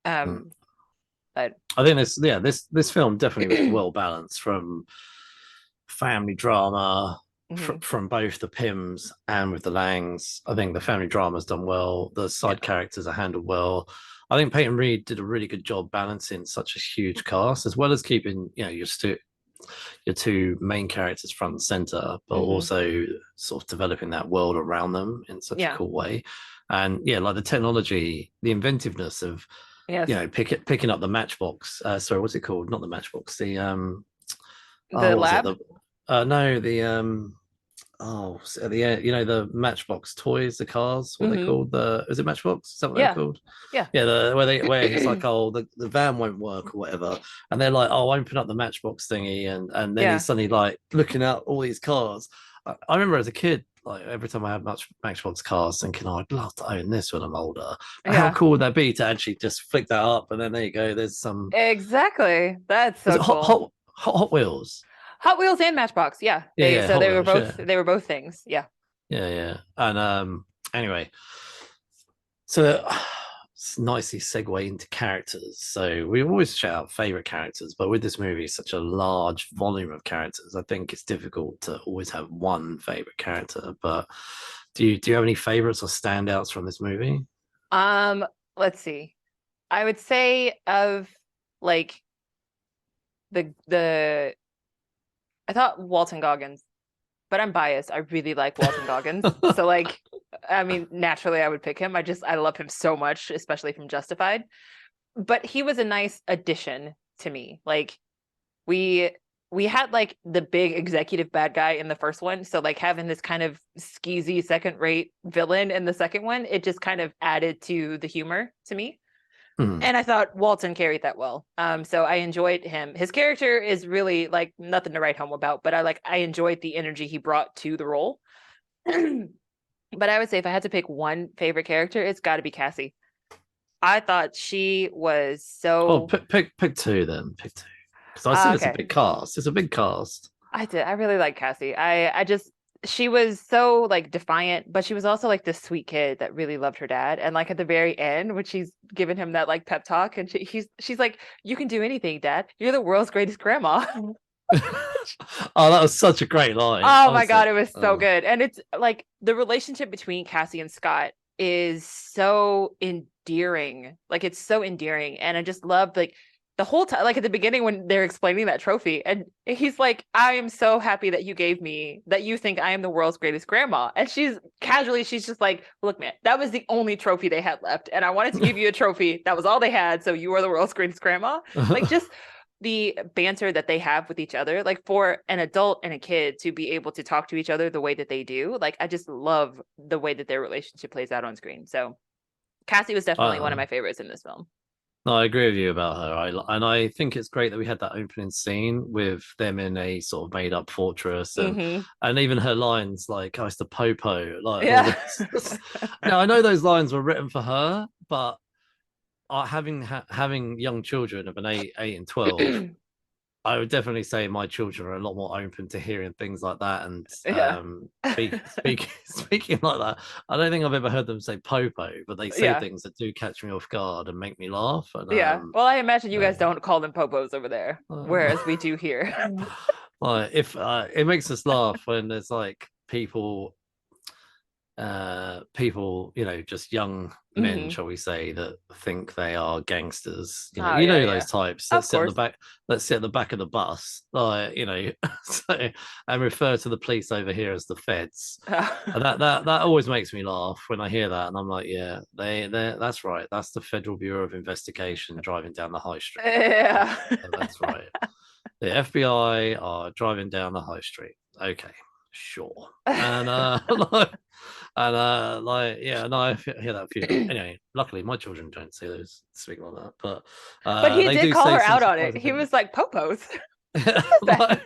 But I think this film definitely was well balanced, from family drama, from both the Pyms and with the Langs. I think the family drama's done well. The side characters are handled well. I think Peyton Reed did a really good job balancing such a huge cast, as well as keeping your two main characters front and center, but also sort of developing that world around them in such a cool way. And like the technology, the inventiveness of picking up the matchbox. Sorry, what's it called? Not the matchbox. The lab. The Matchbox toys, the cars, what they called, is it Matchbox? Is that what they're called? Where he's like, oh, the van won't work or whatever, and they're like, oh, open up the Matchbox thingy, and then he's suddenly like looking at all these cars. I remember as a kid, like every time I had Matchbox cars, thinking, oh, I'd love to own this when I'm older. How cool would that be to actually just flick that up, and then there you go, there's some that's so cool. Hot Wheels. Hot Wheels and Matchbox, they were both things, and anyway, so nicely segue into characters. So we always shout out favorite characters, but with this movie, such a large volume of characters, I think it's difficult to always have one favorite character. But do you have any favorites or standouts from this movie? Let's see. I would say of like the I thought Walton Goggins, but I'm biased. I really like Walton Goggins. So like, I mean, naturally I would pick him. I love him so much, especially from Justified. But he was a nice addition to me. Like we had like the big executive bad guy in the first one. So like having this kind of skeezy second-rate villain in the second one, it just kind of added to the humor to me. And I thought Walton carried that well. So I enjoyed him. His character is really like nothing to write home about, but I enjoyed the energy he brought to the role. But I would say if I had to pick one favorite character, it's got to be Cassie. I thought she was so. Oh, pick two then. Pick two, because I see it's a big cast. It's a big cast. I really like Cassie. She was so like defiant, but she was also like this sweet kid that really loved her dad. And like at the very end, when she's giving him that like pep talk, and she's like, "You can do anything, Dad. You're the world's greatest grandma." Oh, that was such a great line. Oh my God, it was so good. And it's like the relationship between Cassie and Scott is so endearing. Like it's so endearing. And I just loved like the whole time, like at the beginning when they're explaining that trophy, and he's like, "I am so happy that you gave me, that you think I am the world's greatest grandma." And she's just like, "Look, man, that was the only trophy they had left. And I wanted to give you a trophy. That was all they had. So you are the world's greatest grandma." Like just the banter that they have with each other, like for an adult and a kid to be able to talk to each other the way that they do. Like, I just love the way that their relationship plays out on screen. So Cassie was definitely one of my favorites in this film. No, I agree with you about her. I think it's great that we had that opening scene with them in a sort of made up fortress, and even her lines like "I used to popo," like now I know those lines were written for her, but having young children of an 8 and 12, I would definitely say my children are a lot more open to hearing things like that, and speaking like that. I don't think I've ever heard them say popo, but they say things that do catch me off guard and make me laugh. And, well, I imagine you guys don't call them popos over there, whereas we do here. Like if it makes us laugh when there's like people, just young men, shall we say, that think they are gangsters. Those types that sit at the back of the bus, like and refer to the police over here as the feds. And that always makes me laugh when I hear that, and I'm like, yeah, that's right, that's the Federal Bureau of Investigation driving down the high street. Yeah, that's right. The FBI are driving down the high street. Okay, sure. And I hear that few. Anyway, luckily my children don't speak like that. But he did call her out on it. He was like, "Popos." But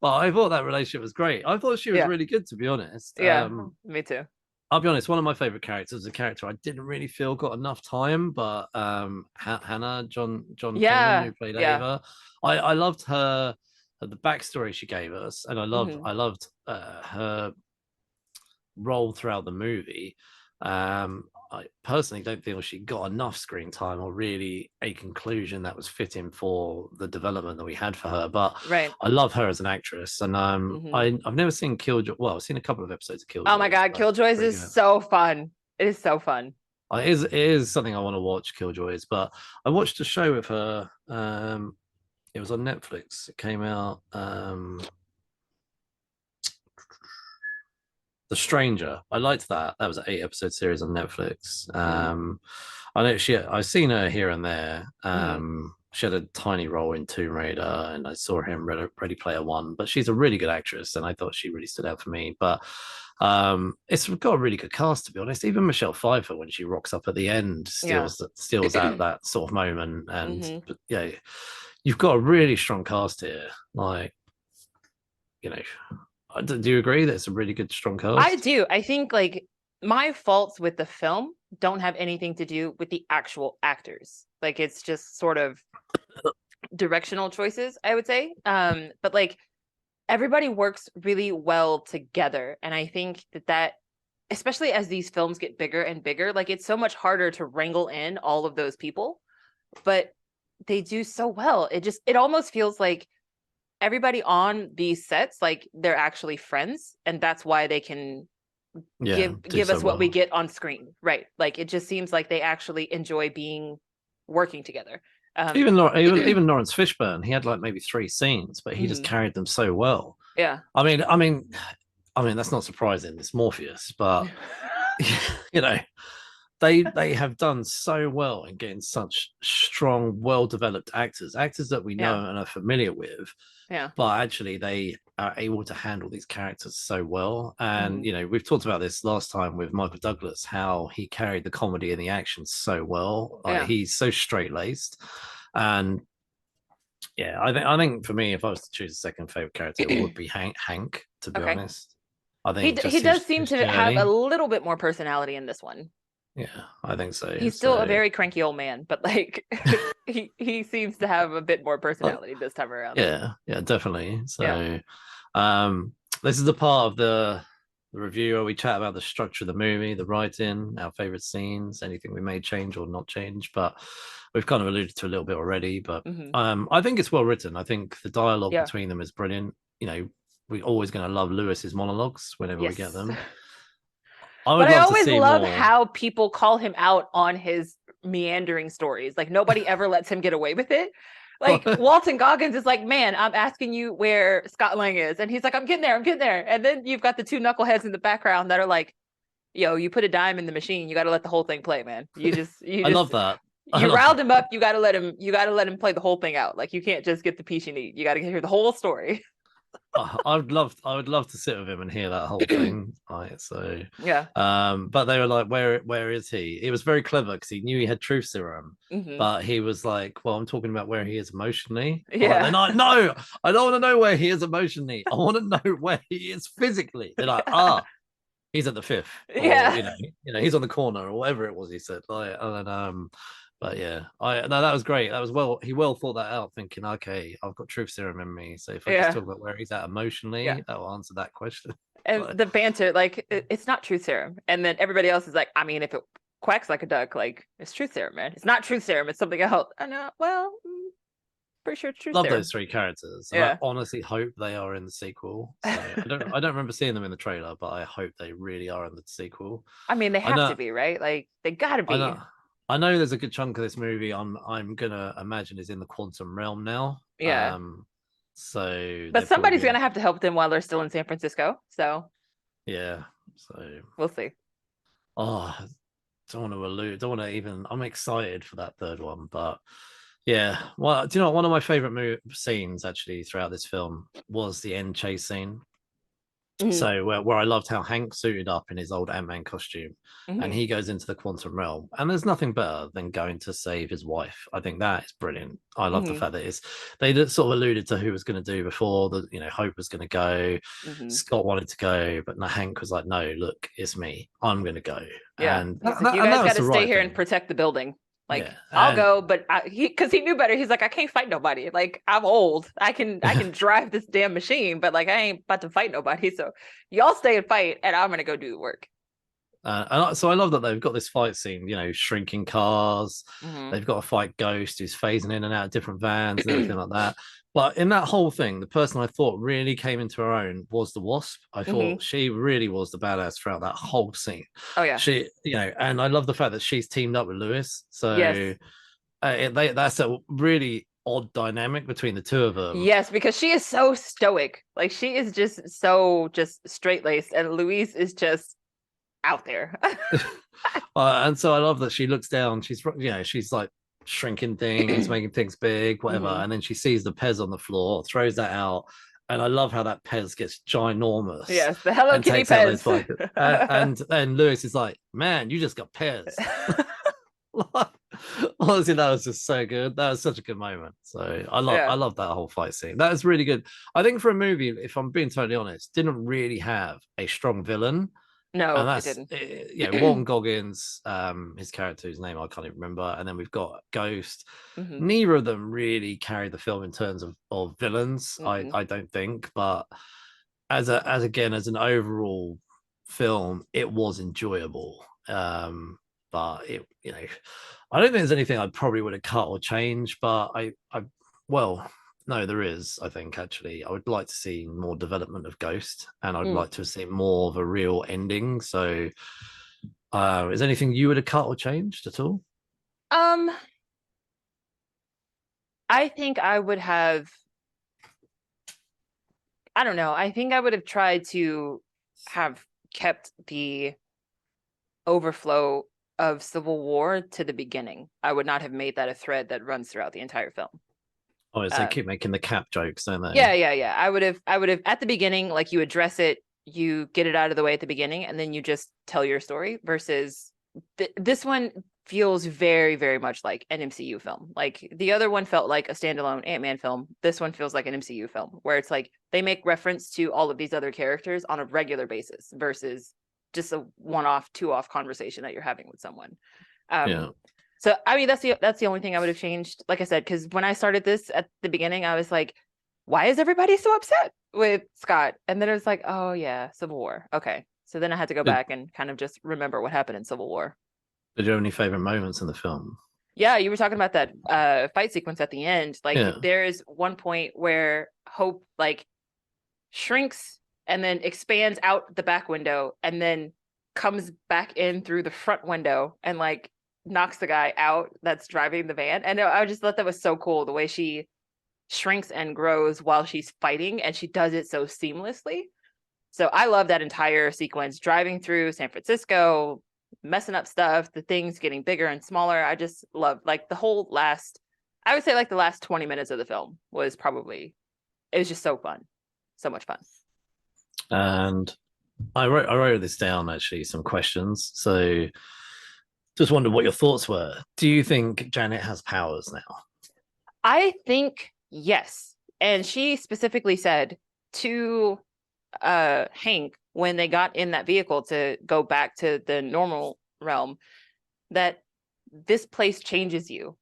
I thought that relationship was great. I thought she was really good, to be honest. Yeah, me too. I'll be honest, one of my favorite characters was a character I didn't really feel got enough time, but Hannah John Kamen, who played Ava. I loved her, the backstory she gave us, and I loved her role throughout the movie. I personally don't feel she got enough screen time or really a conclusion that was fitting for the development that we had for her. But I love her as an actress, and I've never seen Killjoy. Well, I've seen a couple of episodes of Killjoy. Oh my God, Killjoys is so fun. It is so fun. It is something I want to watch, Killjoys. But I watched a show with her. It was on Netflix. It came out. The Stranger. I liked that. That was an 8-episode series on Netflix. I know I've seen her here and there. She had a tiny role in Tomb Raider, and I saw her in Ready Player One. But she's a really good actress, and I thought she really stood out for me. But it's got a really good cast, to be honest. Even Michelle Pfeiffer, when she rocks up at the end, steals out that sort of moment. And you've got a really strong cast here. Like, do you agree that it's a really good, strong cast? I do. I think like my faults with the film don't have anything to do with the actual actors. Like it's just sort of directional choices, I would say. But like everybody works really well together, and I think that especially as these films get bigger and bigger, like it's so much harder to wrangle in all of those people, but they do so well. It almost feels like everybody on these sets, like they're actually friends, and that's why they can give us what we get on screen, right? Like it just seems like they actually enjoy working together. Even Lawrence Fishburne, he had like maybe 3 scenes, but he just carried them so well. Yeah. I mean, that's not surprising. It's Morpheus, but you know, they have done so well in getting such strong, well-developed actors that we know and are familiar with. Yeah. But actually, they are able to handle these characters so well. And you know, we've talked about this last time with Michael Douglas, how he carried the comedy and the action so well. Like, he's so straight-laced. And yeah, I think for me, if I was to choose a second favorite character, it would be Hank. To be honest, I think he does seem to have a little bit more personality in this one. Yeah, I think so. He's still a very cranky old man, but like he seems to have a bit more personality this time around. Yeah, definitely. So this is the part of the review where we chat about the structure of the movie, the writing, our favorite scenes, anything we may change or not change. But we've kind of alluded to a little bit already. But I think it's well written. I think the dialogue between them is brilliant. You know, we're always going to love Lewis's monologues whenever we get them. I always love how people call him out on his meandering stories. Like nobody ever lets him get away with it. Like Walton Goggins is like, man, I'm asking you where Scott Lang is. And he's like, I'm getting there. And then you've got the 2 knuckleheads in the background that are like, yo, you put a dime in the machine. You got to let the whole thing play, man. I love that. You riled him up. You got to let him play the whole thing out. Like you can't just get the piece you need. You got to hear the whole story. I would love to sit with him and hear that whole thing. Right, so yeah. But they were like, where is he? It was very clever because he knew he had truth serum, but he was like, well, I'm talking about where he is emotionally. Yeah. And I don't want to know where he is emotionally. I want to know where he is physically. They're like, he's at the 5th. Or, you know, he's on the corner or whatever it was he said. Like, and then but yeah, that was great. That was he well thought that out, thinking, okay, I've got truth serum in me, so if I just talk about where he's at emotionally, that will answer that question. And the banter, like it's not truth serum, and then everybody else is like, I mean, if it quacks like a duck, like it's truth serum, man. It's not truth serum. It's something else. I know. Well, pretty sure it's truth serum. Love those 3 characters. And I honestly hope they are in the sequel. So I don't remember seeing them in the trailer, but I hope they really are in the sequel. I mean, they have to be, right? Like they gotta be. I know there's a good chunk of this movie I'm gonna imagine is in the quantum realm now. Yeah. So but somebody's gonna have to help them while they're still in San Francisco. So yeah. So we'll see. Oh, don't want to even. I'm excited for that 3rd one, but yeah. Well, do you know what? One of my favorite scenes actually throughout this film was the end chase scene. So where I loved how Hank suited up in his old Ant-Man costume and he goes into the quantum realm, and there's nothing better than going to save his wife. I think that is brilliant. I love the fact that they sort of alluded to who was going to do before, that, you know, Hope was going to go, Scott wanted to go, but Hank was like, no, look, it's me, I'm going to go. Yeah. And you guys got to stay here and protect the building. Like, I'll go, but because he knew better. He's like, I can't fight nobody. Like, I'm old. I can drive this damn machine, but like, I ain't about to fight nobody. So y'all stay and fight, and I'm gonna go do the work. And so I love that they've got this fight scene. You know, shrinking cars. They've got to fight Ghost, who's phasing in and out of different vans and everything like that. But in that whole thing, the person I thought really came into her own was the Wasp. I thought she really was the badass throughout that whole scene. Oh yeah, she, you know, and I love the fact that she's teamed up with Lewis. So that's a really odd dynamic between the 2 of them. Yes, because she is so stoic. Like she is just straight laced, and Louise is just out there. And so I love that she looks down. She's like shrinking things, making things big, whatever, and then she sees the Pez on the floor, throws that out, and I love how that Pez gets ginormous. Yes, the Hello Kitty Pez. And then Lewis is like, man, you just got Pez. Honestly, that was just so good. That was such a good moment. So I love that whole fight scene. That was really good. I think for a movie, if I'm being totally honest, didn't really have a strong villain. No, and that's, it didn't. Walton Goggins, his character's name I can't even remember, and then we've got Ghost. Neither of them really carried the film in terms of villains. I don't think, but as an overall film, it was enjoyable. But it, I don't think there's anything I probably would have cut or changed, but well, no, there is. I think actually, I would like to see more development of Ghost, and I'd like to see more of a real ending. So, is there anything you would have cut or changed at all? I think I would have. I don't know. I think I would have tried to have kept the overflow of Civil War to the beginning. I would not have made that a thread that runs throughout the entire film. Oh, so they keep making the Cap jokes, don't they? Yeah. I would have at the beginning, like, you address it, you get it out of the way at the beginning, and then you just tell your story. Versus this one feels very, very much like an MCU film. Like, the other one felt like a standalone Ant-Man film. This one feels like an MCU film, where it's like they make reference to all of these other characters on a regular basis versus just a one-off, two-off conversation that you're having with someone. So, I mean, that's the only thing I would have changed. Like I said, because when I started this at the beginning, I was like, why is everybody so upset with Scott? And then it was like, oh yeah, Civil War. Okay. So then I had to go back and kind of just remember what happened in Civil War. Did you have any favorite moments in the film? Yeah, you were talking about that fight sequence at the end. Like, there's one point where Hope, like, shrinks and then expands out the back window and then comes back in through the front window and, like, knocks the guy out that's driving the van. And I just thought that was so cool, the way she shrinks and grows while she's fighting, and she does it so seamlessly. So I love that entire sequence, driving through San Francisco, messing up stuff, the things getting bigger and smaller. I just love, like, the whole I would say, like, the last 20 minutes of the film was probably, it was just so fun. So much fun. And I wrote this down, actually, some questions. So just wondered what your thoughts were. Do you think Janet has powers now? I think yes. And she specifically said to Hank, when they got in that vehicle to go back to the normal realm, that this place changes you.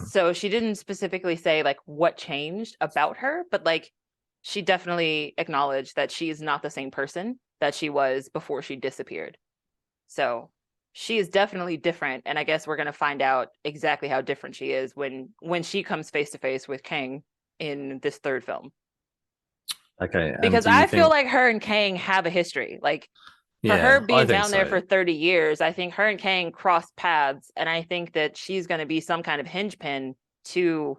So she didn't specifically say, like, what changed about her, but, like, she definitely acknowledged that she is not the same person that she was before she disappeared. So she is definitely different, and I guess we're going to find out exactly how different she is when she comes face to face with Kang in this third film. Okay. Because I feel like her and Kang have a history. Like, for her being down there for 30 years, I think her and Kang crossed paths, and I think that she's going to be some kind of hinge pin to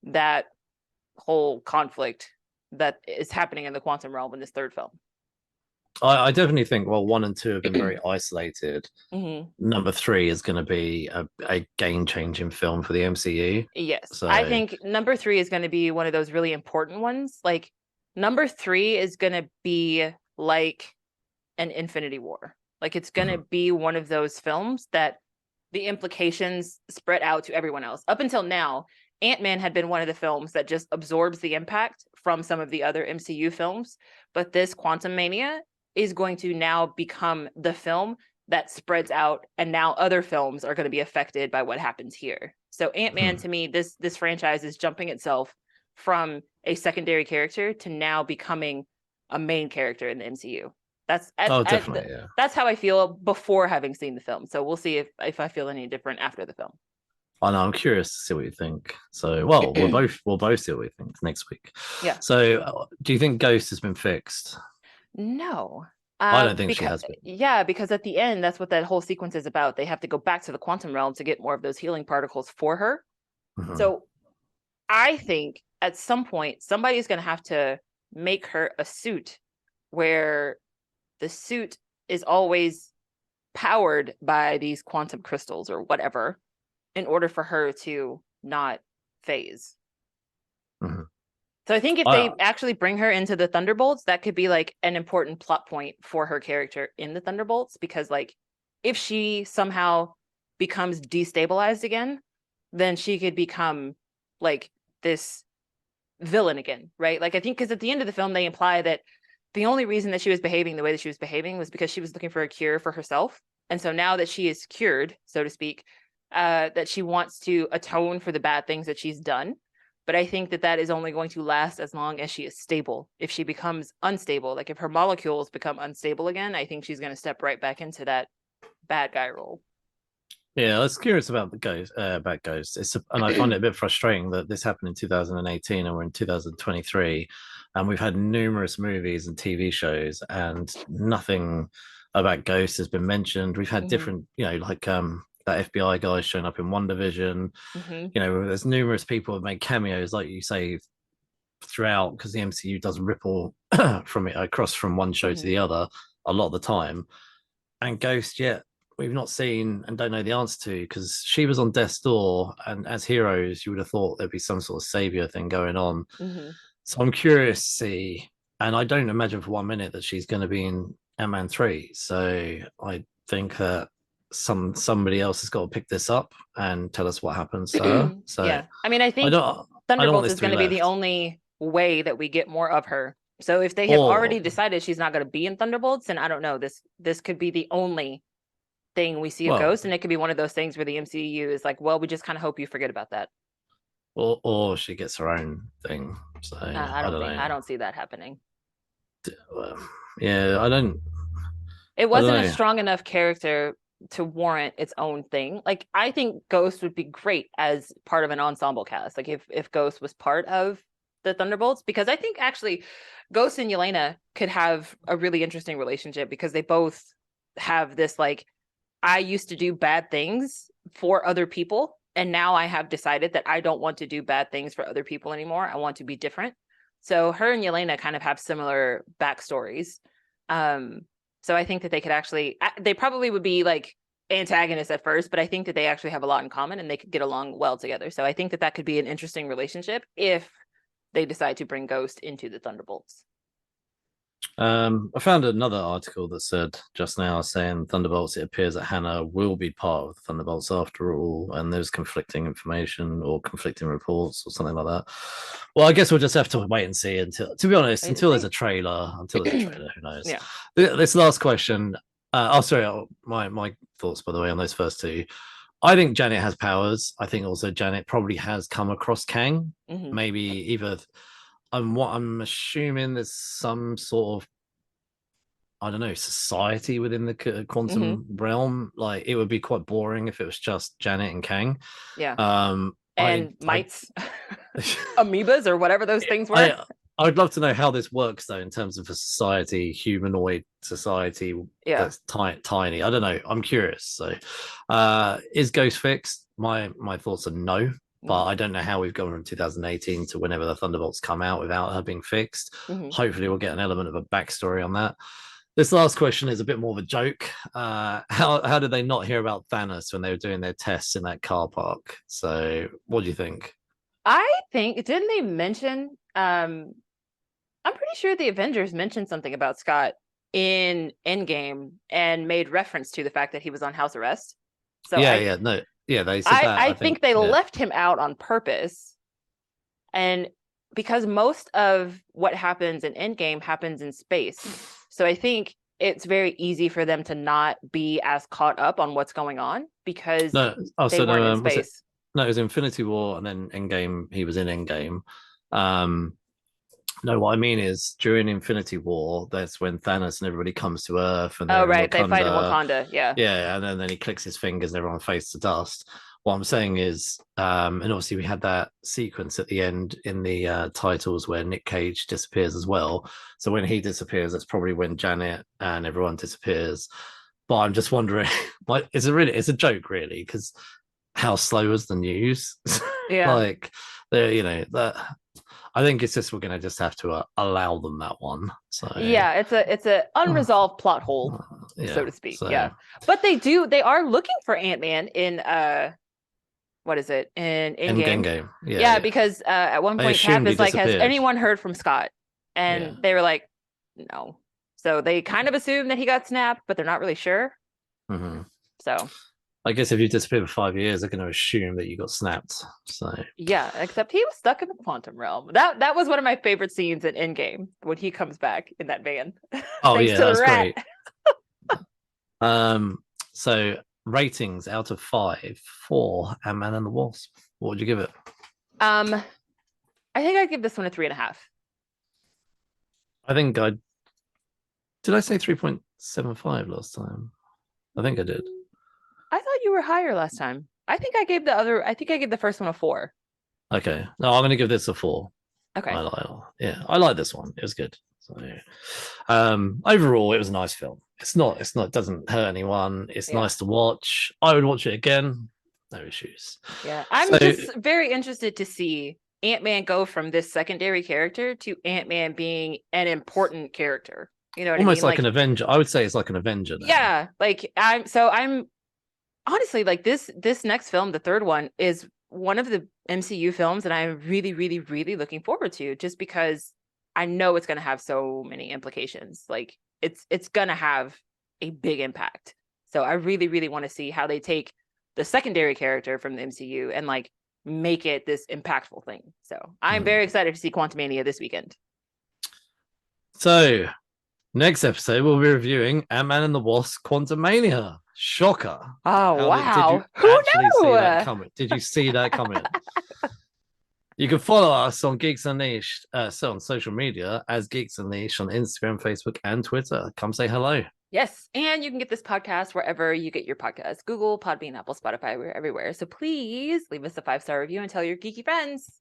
that whole conflict that is happening in the quantum realm in this third film. I definitely think, well, 1 and 2 have been very isolated. Number 3 is going to be a game-changing film for the MCU. Yes. So I think number 3 is going to be one of those really important ones. Like, number 3 is going to be like an Infinity War. Like, it's going to be one of those films that the implications spread out to everyone else. Up until now, Ant-Man had been one of the films that just absorbs the impact from some of the other MCU films. But this Quantumania is going to now become the film that spreads out, and now other films are going to be affected by what happens here. So Ant-Man, to me, this franchise is jumping itself from a secondary character to now becoming a main character in the MCU. That's definitely, that's how I feel before having seen the film. So we'll see if I feel any different after the film. I know, I'm curious to see what you think. So, well, we'll both see what we think next week. Yeah. So, do you think Ghost has been fixed? No. I don't think she has been. Yeah, because at the end, that's what that whole sequence is about. They have to go back to the quantum realm to get more of those healing particles for her. So I think at some point, somebody's going to have to make her a suit where the suit is always powered by these quantum crystals or whatever, in order for her to not phase. So I think if they actually bring her into the Thunderbolts, that could be, like, an important plot point for her character in the Thunderbolts, because, like, if she somehow becomes destabilized again, then she could become, like, this villain again, right? Like, I think because at the end of the film, they imply that the only reason that she was behaving the way that she was behaving was because she was looking for a cure for herself. And so now that she is cured, so to speak, that she wants to atone for the bad things that she's done. But I think that is only going to last as long as she is stable. If she becomes unstable, like if her molecules become unstable again, I think she's going to step right back into that bad guy role. Yeah, I was curious about the Ghost. About Ghost, and I find it a bit frustrating that this happened in 2018 and we're in 2023, and we've had numerous movies and TV shows, and nothing about Ghost has been mentioned. We've had different, like that FBI guy showing up in WandaVision. There's numerous people who have made cameos, like you say, throughout, because the MCU does ripple from it across from one show to the other a lot of the time. And Ghost, yet we've not seen and don't know the answer to, because she was on death's door, and as heroes you would have thought there'd be some sort of savior thing going on. So I'm curious to see, and I don't imagine for 1 minute that she's going to be in Ant-Man 3, so I think that somebody else has got to pick this up and tell us what happens to her. So yeah, I mean, I think Thunderbolts is going to be the only way that we get more of her. So if they have already decided she's not going to be in Thunderbolts, then I don't know, this could be the only thing we see of Ghost, and it could be one of those things where the MCU is like, well, we just kind of hope you forget about that, or she gets her own thing. So I don't see that happening. Yeah, I don't. It wasn't a strong enough character to warrant its own thing. Like, I think Ghost would be great as part of an ensemble cast, like if Ghost was part of the Thunderbolts, because I think actually Ghost and Yelena could have a really interesting relationship, because they both have this, like, I used to do bad things for other people, and now I have decided that I don't want to do bad things for other people anymore. I want to be different. So her and Yelena kind of have similar backstories. So I think that they could actually, they probably would be like antagonists at first, but I think that they actually have a lot in common and they could get along well together. So I think that could be an interesting relationship if they decide to bring Ghost into the Thunderbolts. I found another article that said just now, saying Thunderbolts, it appears that Hannah will be part of the Thunderbolts after all, and there's conflicting information or conflicting reports or something like that. Well, I guess we'll just have to wait and see until there's a trailer. Who knows? Yeah. This last question. My thoughts, by the way, on those first two. I think Janet has powers. I think also Janet probably has come across Kang. Maybe either. I'm assuming there's some sort of, I don't know, society within the quantum realm. Like, it would be quite boring if it was just Janet and Kang. Yeah. Mites, amoebas, or whatever those things were. I would love to know how this works, though, in terms of a society, humanoid society that's tiny. I don't know. I'm curious. So, is Ghost fixed? My thoughts are no. But I don't know how we've gone from 2018 to whenever the Thunderbolts come out without her being fixed. Hopefully we'll get an element of a backstory on that. This last question is a bit more of a joke. How did they not hear about Thanos when they were doing their tests in that car park? So what do you think? I think, didn't they mention, I'm pretty sure the Avengers mentioned something about Scott in Endgame and made reference to the fact that he was on house arrest. So they said that. I think they left him out on purpose. And because most of what happens in Endgame happens in space. So I think it's very easy for them to not be as caught up on what's going on, because they weren't in space. It was Infinity War, and then Endgame, he was in Endgame. No, what I mean is during Infinity War, that's when Thanos and everybody comes to Earth. And they fight in Wakanda. Yeah, and then he clicks his fingers and everyone fades to dust. What I'm saying is, and obviously we had that sequence at the end in the titles where Nick Cage disappears as well. So when he disappears, that's probably when Janet and everyone disappears. But I'm just wondering, it's a joke, really, because how slow is the news? Yeah, like, that. I think it's just, we're going to just have to allow them that one. So yeah, it's a unresolved plot hole, so to speak. Yeah, but they are looking for Ant-Man in what is it, in Endgame? Yeah, because at one point Cap is like, has anyone heard from Scott? And they were like, no. So they kind of assume that he got snapped, but they're not really sure. So I guess if you disappear for 5 years, they're going to assume that you got snapped. So yeah, except he was stuck in the quantum realm. That was one of my favorite scenes in Endgame, when he comes back in that van. Oh yeah, that's great. So ratings out of 5 for Ant-Man and the Wasp. What would you give it? I think I'd give this one a 3.5. I think did I say 3.75 last time? I think I did. I thought you were higher last time. I think I gave the first one a 4. Okay. No, I'm gonna give this a 4. Okay. I like this one. It was good. So overall it was a nice film. It doesn't hurt anyone. It's nice to watch. I would watch it again. No issues. Yeah. I'm just very interested to see Ant-Man go from this secondary character to Ant-Man being an important character. You know what almost I mean? like an Avenger. I would say it's like an Avenger now. Yeah. Like I'm honestly like this next film, the third one, is one of the MCU films that I'm really, really, really looking forward to, just because I know it's going to have so many implications. Like it's going to have a big impact. So I really, really want to see how they take the secondary character from the MCU and like make it this impactful thing. So I'm very excited to see Quantumania this weekend. So next episode we'll be reviewing Ant-Man and the Wasp: Quantumania. Shocker! Oh, wow! Who knew? See that coming? Did you see that coming? You can follow us on Geeks Unleashed, on social media as Geeks Unleashed on Instagram, Facebook, and Twitter. Come say hello. Yes, and you can get this podcast wherever you get your podcasts: Google, Podbean, Apple, Spotify. We're everywhere. So please leave us a 5-star review and tell your geeky friends.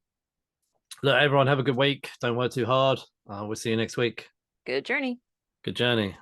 Look, everyone, have a good week. Don't work too hard. We'll see you next week. Good journey. Good journey.